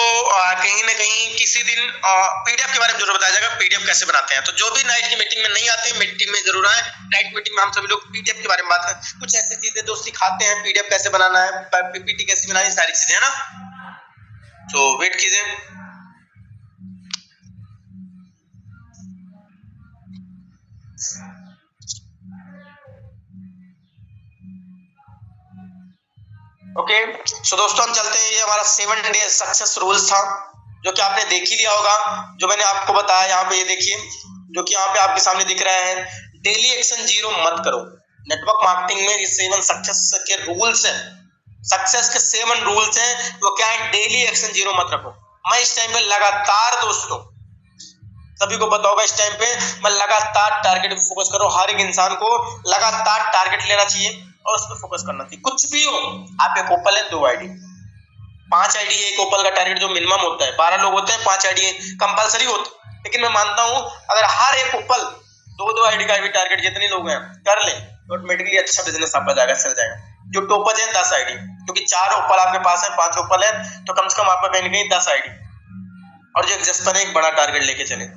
कहीं ना कहीं किसी दिन पीडीएफ के बारे में जरूर बताया जाएगा, पीडीएफ कैसे बनाते हैं। तो जो भी नाइट की मीटिंग में नहीं आते मीटिंग में जरूर आए। नाइट मीटिंग में हम सभी लोग पीडीएफ के बारे में बात करें, कुछ ऐसी चीजें जो सिखाते हैं, पीडीएफ कैसे बनाना है, पीपीटी कैसे बनानी, सारी चीजें, है ना। तो वेट कीजिए। ओके, सो दोस्तों हम चलते हैं। ये हमारा 7 डे सक्सेस रूल्स था जो कि आपने देख ही लिया होगा, जो मैंने आपको बताया। यहाँ पे ये देखिए, जो कि यहाँ पे आपके सामने दिख रहा है, डेली एक्शन 0 मत करो। नेटवर्क मार्केटिंग में ये 7 सक्सेस के रूल्स हैं, सक्सेस के 7 रूल्स हैं। वो क्या है, डेली एक्शन 0 मत रखो। मैं इस टाइम पे लगातार, दोस्तों सभी को पता होगा, इस टाइम पे मैं लगातार टारगेट पे फोकस करो। हर एक इंसान को लगातार टारगेट लेना चाहिए और उस पर फोकस करना चाहिए। कुछ भी हो, आप एक ओपल है, 2 आईडी, 5 आईडी है। एक ओपल का टारगेट जो मिनिमम होता है, 12 लोग होते हैं, 5 आईडी कंपलसरी होता है। लेकिन मैं मानता हूं अगर हर एक ओपल 2-2 आईडी का भी टारगेट जितने लोग हैं कर ले, तो ऑटोमेटिकली अच्छा बिजनेस आपका जाएगा, चल जाएगा। जो टॉपर्स है 10 आईडी, क्योंकि 4 ओपल आपके पास है, 5 ओपल है, तो कम से कम आपका कहीं ना कहीं 10 आईडी। और जो एग्जस्पर है, एक बड़ा टारगेट लेके चले,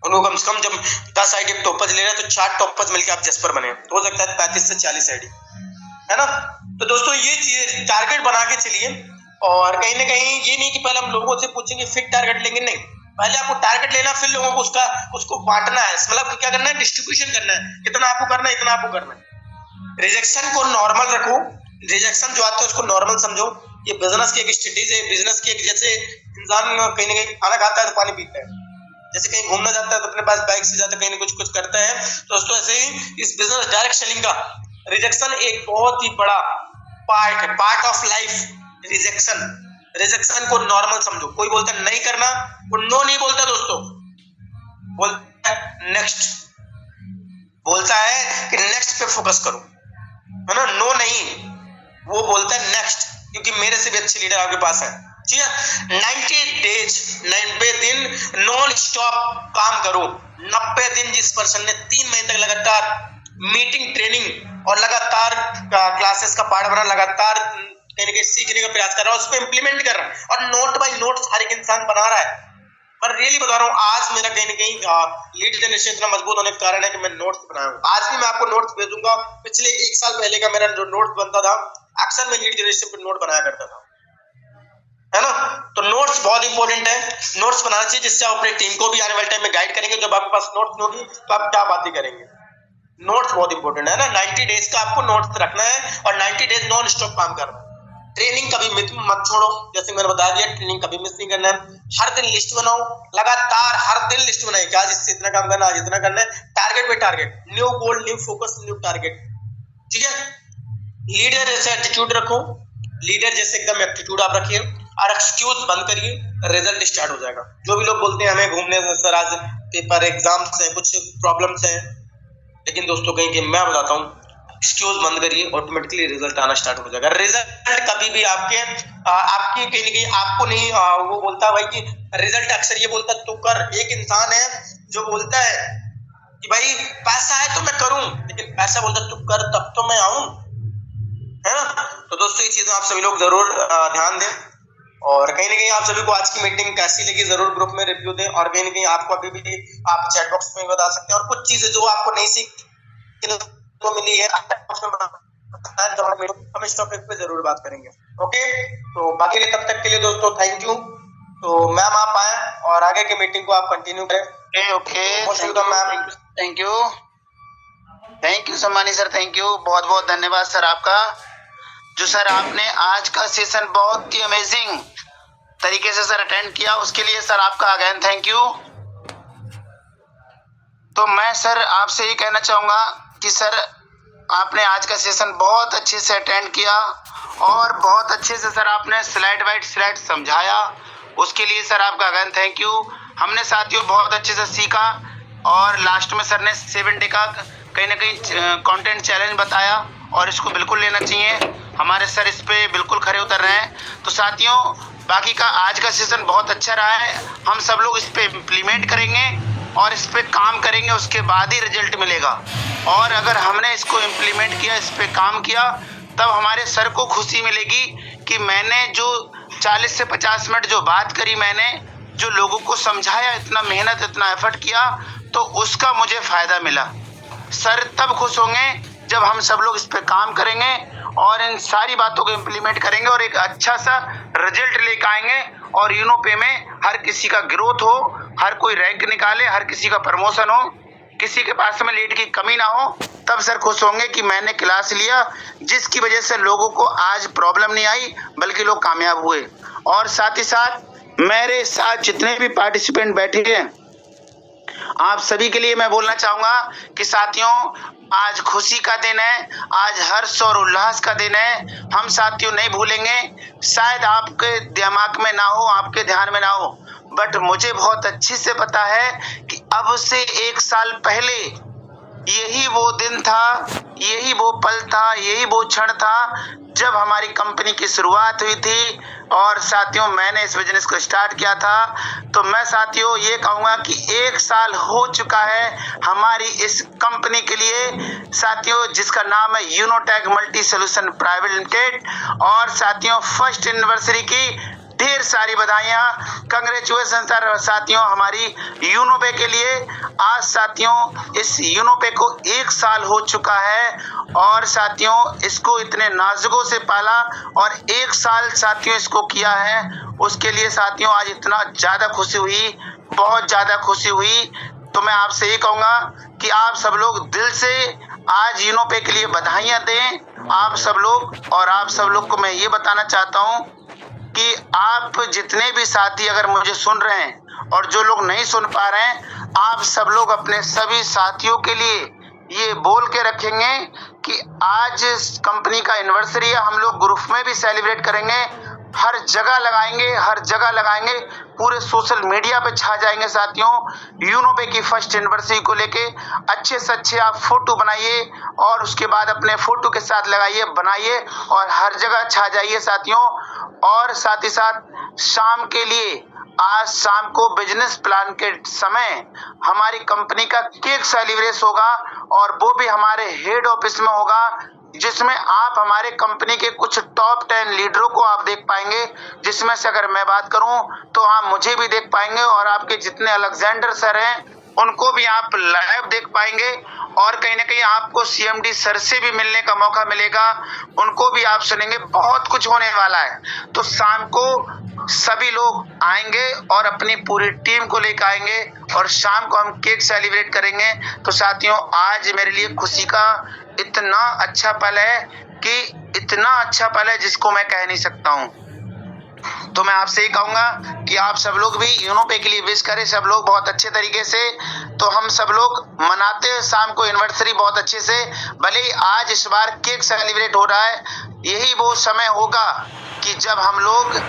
उनको कम से कम जब 10 आईडी टॉपर्स ले रहे हैं तो 4 टॉपर्स मिलकर आप जस्पर बने, तो हो सकता है 35 से 40 आईडी, है ना। तो दोस्तों ये चीज टारगेट बना के चलिए। और कहीं ना कहीं ये नहीं कि पहले हम लोगों से पूछेंगे फिट टारगेट लेंगे, नहीं, पहले आपको टारगेट लेना, फिर लोगों को उसको बांटना है। मतलब क्या करना है, डिस्ट्रीब्यूशन करना है, कितना आपको करना है, इतना आपको करना है। रिजेक्शन को नॉर्मल रखो, रिजेक्शन जो आता है उसको नॉर्मल समझो। ये बिजनेस की एक स्ट्रेटेजी है, बिजनेस की एक, जैसे इंसान कहीं ना कहीं खाना खाता है तो पानी पीता है, जैसे कहीं घूमना जाता है तो अपने पास बाइक से जाता है, कहीं ना कुछ करता है। तो दोस्तों ऐसे ही इस बिजनेस डायरेक्ट सेलिंग का रिजेक्शन एक बहुत ही बड़ा पार्ट है, पार्ट ऑफ लाइफ। रिजेक्शन को नॉर्मल समझो। कोई बोलता है नहीं करना, वो नो नहीं बोलता दोस्तों, बोलता है नेक्स्ट, बोलता है कि नेक्स्ट पे फोकस करो, है ना। नो नहीं, वो बोलता है नेक्स्ट, क्योंकि मेरे से भी अच्छे लीडर आपके पास है। ठीक है, 90 डेज, 90 दिन नॉन स्टॉप काम करो। 90 दिन जिस पर्सन ने 3 महीने तक लगातार मीटिंग, ट्रेनिंग और लगातार क्लासेस का पार्ट बना, लगातार कहीं ना कहीं सीखने का प्रयास कर रहा है, उस पर इंप्लीमेंट कर रहा है, और नोट बाय नोट हर एक इंसान बना रहा है। पर रियली बता रहा हूँ, आज मेरा कहीं ना कहीं लीड जनरेशन इतना मजबूत होने का कारण है कि मैं नोट्स बनाया हूँ। आज भी मैं आपको नोट्स भेजूंगा। पिछले 1 साल पहले का मेरा जो नोट्स बनता था, अक्सर मैं लीड जनरेशन पर नोट बनाया करता था, है ना। तो नोट्स बहुत इंपॉर्टेंट है, नोट्स बनाना चाहिए, जिससे आप अपने टीम को भी आने वाले टाइम में गाइड करेंगे। जब आपके पास नोट्स होगी तो आप क्या बातें करेंगे। नोट्स बहुत इंपॉर्टेंट है ना। 90 डेज का आपको नोट्स रखना है और 90 डेज नॉन स्टॉप काम करना है। ट्रेनिंग कभी मत छोड़ो, जैसे मैंने बता दिया, ट्रेनिंग कभी मिस नहीं करना है। हर दिन लिस्ट बनाओ, लगातार हर दिन लिस्ट बनाए, क्या जिससे इतना काम करना, आज इतना करना है, टारगेट पे टारगेट, न्यू गोल, न्यू फोकस, न्यू टारगेट। ठीक है, लीडर जैसे एटीट्यूड रखो, लीडर जैसे एकदम एटीट्यूड आप रखिए, और एक्सक्यूज बंद करिए, रिजल्ट स्टार्ट हो जाएगा। जो भी लोग बोलते हैं हमें घूमने सर, आज पेपर एग्जाम्स हैं, कुछ प्रॉब्लम्स हैं, लेकिन दोस्तों कहीं कि मैं बताता हूँ, एक्सक्यूज बंद करिए, ऑटोमेटिकली रिजल्ट आना स्टार्ट हो जाएगा। रिजल्ट कभी भी आपकी कहीं ना कहीं आपको नहीं, वो बोलता भाई कि रिजल्ट अक्सर ये बोलता तू कर। एक इंसान है जो बोलता है कि भाई पैसा है तो मैं करूं, लेकिन पैसा बोलता तू कर तब तो मैं आऊं, है ना। तो दोस्तों ये चीजें आप सभी लोग जरूर ध्यान दें। और कहीं ना कहीं आप सभी को आज की मीटिंग कैसी लगी जरूर ग्रुप में रिव्यू दें। और कहीं ना कहीं आपको अभी भी आप चैट बॉक्स में बता सकते हैं। और कुछ चीजें जो आपको नहीं सीखने को मिली है हम इस टॉपिक पे जरूर बात करेंगे। ओके, तो बाकी तब तक के लिए दोस्तों थैंक यू। तो मैम आप आए और आगे की मीटिंग को आप कंटिन्यू करें। Okay, ma'am. थैंक यू सम्मानी सर, थैंक यू, बहुत बहुत धन्यवाद सर आपका। जो सर आपने आज का सेशन बहुत ही अमेजिंग तरीके से सर अटेंड किया, उसके लिए सर आपका अगेन थैंक यू। तो मैं सर आपसे ये कहना चाहूँगा कि सर आपने आज का सेशन बहुत अच्छे से अटेंड किया और बहुत अच्छे से सर आपने स्लाइड बाय स्लाइड समझाया, उसके लिए सर आपका अगेन थैंक यू। हमने साथियों बहुत अच्छे से सीखा और लास्ट में सर ने 7 डे का कहीं ना कहीं कंटेंट चैलेंज बताया और इसको बिल्कुल लेना चाहिए। हमारे सर इस पे बिल्कुल खरे उतर रहे हैं। तो साथियों बाकी का आज का सेशन बहुत अच्छा रहा है, हम सब लोग इस पे इम्प्लीमेंट करेंगे और इस पे काम करेंगे, उसके बाद ही रिजल्ट मिलेगा। और अगर हमने इसको इम्प्लीमेंट किया, इस पे काम किया, तब हमारे सर को खुशी मिलेगी कि मैंने जो 40 से 50 मिनट जो बात करी, मैंने जो लोगों को समझाया, इतना मेहनत इतना एफर्ट किया, तो उसका मुझे फ़ायदा मिला। सर तब खुश होंगे जब हम सब लोग इस पे काम करेंगे और इन सारी बातों को इम्प्लीमेंट करेंगे और एक अच्छा सा रिजल्ट लेकर आएंगे और यूनोपे में हर किसी का ग्रोथ हो, हर कोई रैंक निकाले, हर किसी का प्रमोशन हो, किसी के पास में लीड की कमी ना हो। तब सर खुश होंगे कि मैंने क्लास लिया जिसकी वजह से लोगों को आज प्रॉब्लम नहीं आई बल्कि लोग कामयाब हुए। और साथ ही साथ मेरे साथ जितने भी पार्टिसिपेंट बैठे हैं, आप सभी के लिए मैं बोलना चाहूंगा कि साथियों आज खुशी का दिन है, आज हर्ष और उल्लास का दिन है। हम साथियों नहीं भूलेंगे, शायद आपके दिमाग में ना हो, आपके ध्यान में ना हो, बट मुझे बहुत अच्छे से पता है कि अब से 1 साल पहले यही वो दिन था, यही वो पल था, यही वो क्षण था जब हमारी कंपनी की शुरुआत हुई थी और साथियों मैंने इस बिजनेस को स्टार्ट किया था। तो मैं साथियों ये कहूँगा कि 1 साल हो चुका है हमारी इस कंपनी के लिए साथियों, जिसका नाम है यूनोटेक मल्टी सोल्यूशन प्राइवेट लिमिटेड। और साथियों फर्स्ट एनिवर्सरी की ढेर सारी बधाइयाँ, कंग्रेचुलेशन सर साथियों हमारी यूनोपे के लिए। आज साथियों इस यूनोपे को 1 साल हो चुका है और साथियों इसको इतने नाजुकों से पाला और 1 साल साथियों इसको किया है, उसके लिए साथियों आज इतना ज़्यादा खुशी हुई, बहुत ज़्यादा खुशी हुई। तो मैं आपसे ये कहूँगा कि आप सब लोग दिल से आज यूनोपे के लिए बधाइयाँ दें, आप सब लोग। और आप सब लोग को मैं ये बताना चाहता हूँ कि आप जितने भी साथी अगर मुझे सुन रहे हैं और जो लोग नहीं सुन पा रहे हैं, आप सब लोग अपने सभी साथियों के लिए ये बोल के रखेंगे कि आज कंपनी का एनिवर्सरी है, हम लोग ग्रुप में भी सेलिब्रेट करेंगे, हर जगह लगाएंगे, हर जगह लगाएंगे, पूरे सोशल मीडिया पे छा जाएंगे साथियों। यूनोपे की फर्स्ट एनिवर्सरी को लेके अच्छे से अच्छे आप फोटो बनाइए और उसके बाद अपने फोटो के साथ लगाइए, बनाइए और हर जगह छा जाइए साथियों। और साथ ही साथ शाम के लिए आज शाम को बिजनेस प्लान के समय हमारी कंपनी का केक सेलिब्रेशन होगा और वो भी हमारे हेड ऑफिस में होगा, जिसमें आप हमारे कंपनी के कुछ टॉप 10 लीडरों को आप देख पाएंगे, जिसमें से अगर मैं बात करूं तो आप मुझे भी देख पाएंगे और आपके जितने अलेक्जेंडर सर हैं उनको भी आप लाइव देख पाएंगे और कहीं ना कहीं आपको सीएमडी सर से भी मिलने का मौका मिलेगा, उनको भी आप सुनेंगे, बहुत कुछ होने वाला है। तो शाम को सभी लोग आएंगे और अपनी पूरी टीम को लेकर आएंगे और शाम को हम केक सेलिब्रेट करेंगे। तो साथियों आज मेरे लिए खुशी का इतना अच्छा पल है कि इतना अच्छा पल है जिसको मैं कह नहीं सकता हूँ। तो मैं आपसे ये कहूँगा कि आप सब लोग भी यूनोपे के लिए विश करें, सब लोग बहुत अच्छे तरीके से। तो हम सब लोग मनाते हैं शाम को एनिवर्सरी बहुत अच्छे से, भले ही आज इस बार केक सेलिब्रेट हो रहा है, यही वो समय होगा कि जब हम लोग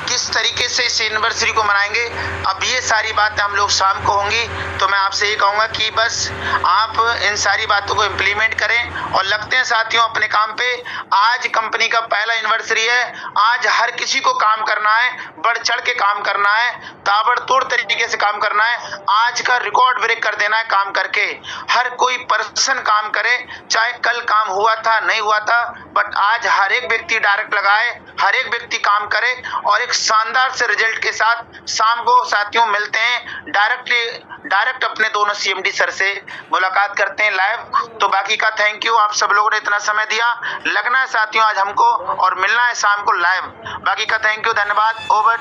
किस तरीके से इस एनिवर्सरी को मनाएंगे, अब ये सारी बातें हम लोग शाम को होंगी। तो मैं आपसे ये कहूँगा कि बस आप इन सारी बातों को इम्प्लीमेंट करें और लगते हैं साथियों अपने काम पे। आज कंपनी का पहला एनिवर्सरी है, आज हर किसी को काम करना है, बढ़ चढ़ के काम करना है, ताबड़तोड़ तरीके से काम करना है, आज का रिकॉर्ड ब्रेक कर देना है काम करके। हर कोई पर्सन काम करे, चाहे कल काम हुआ था नहीं हुआ था, बट आज हर एक व्यक्ति डायरेक्ट लगाए, हर एक व्यक्ति काम करे और एक शानदार से रिजल्ट के साथ शाम को साथियों मिलते हैं, डायरेक्ट अपने दोनों सीएमडी सर से मुलाकात करते हैं लाइव। तो बाकी का थैंक यू, आप सब लोगों ने इतना समय दिया। लगना है साथियों आज हमको और मिलना है शाम को लाइव। बाकी का थैंक यू, धन्यवाद, ओवर।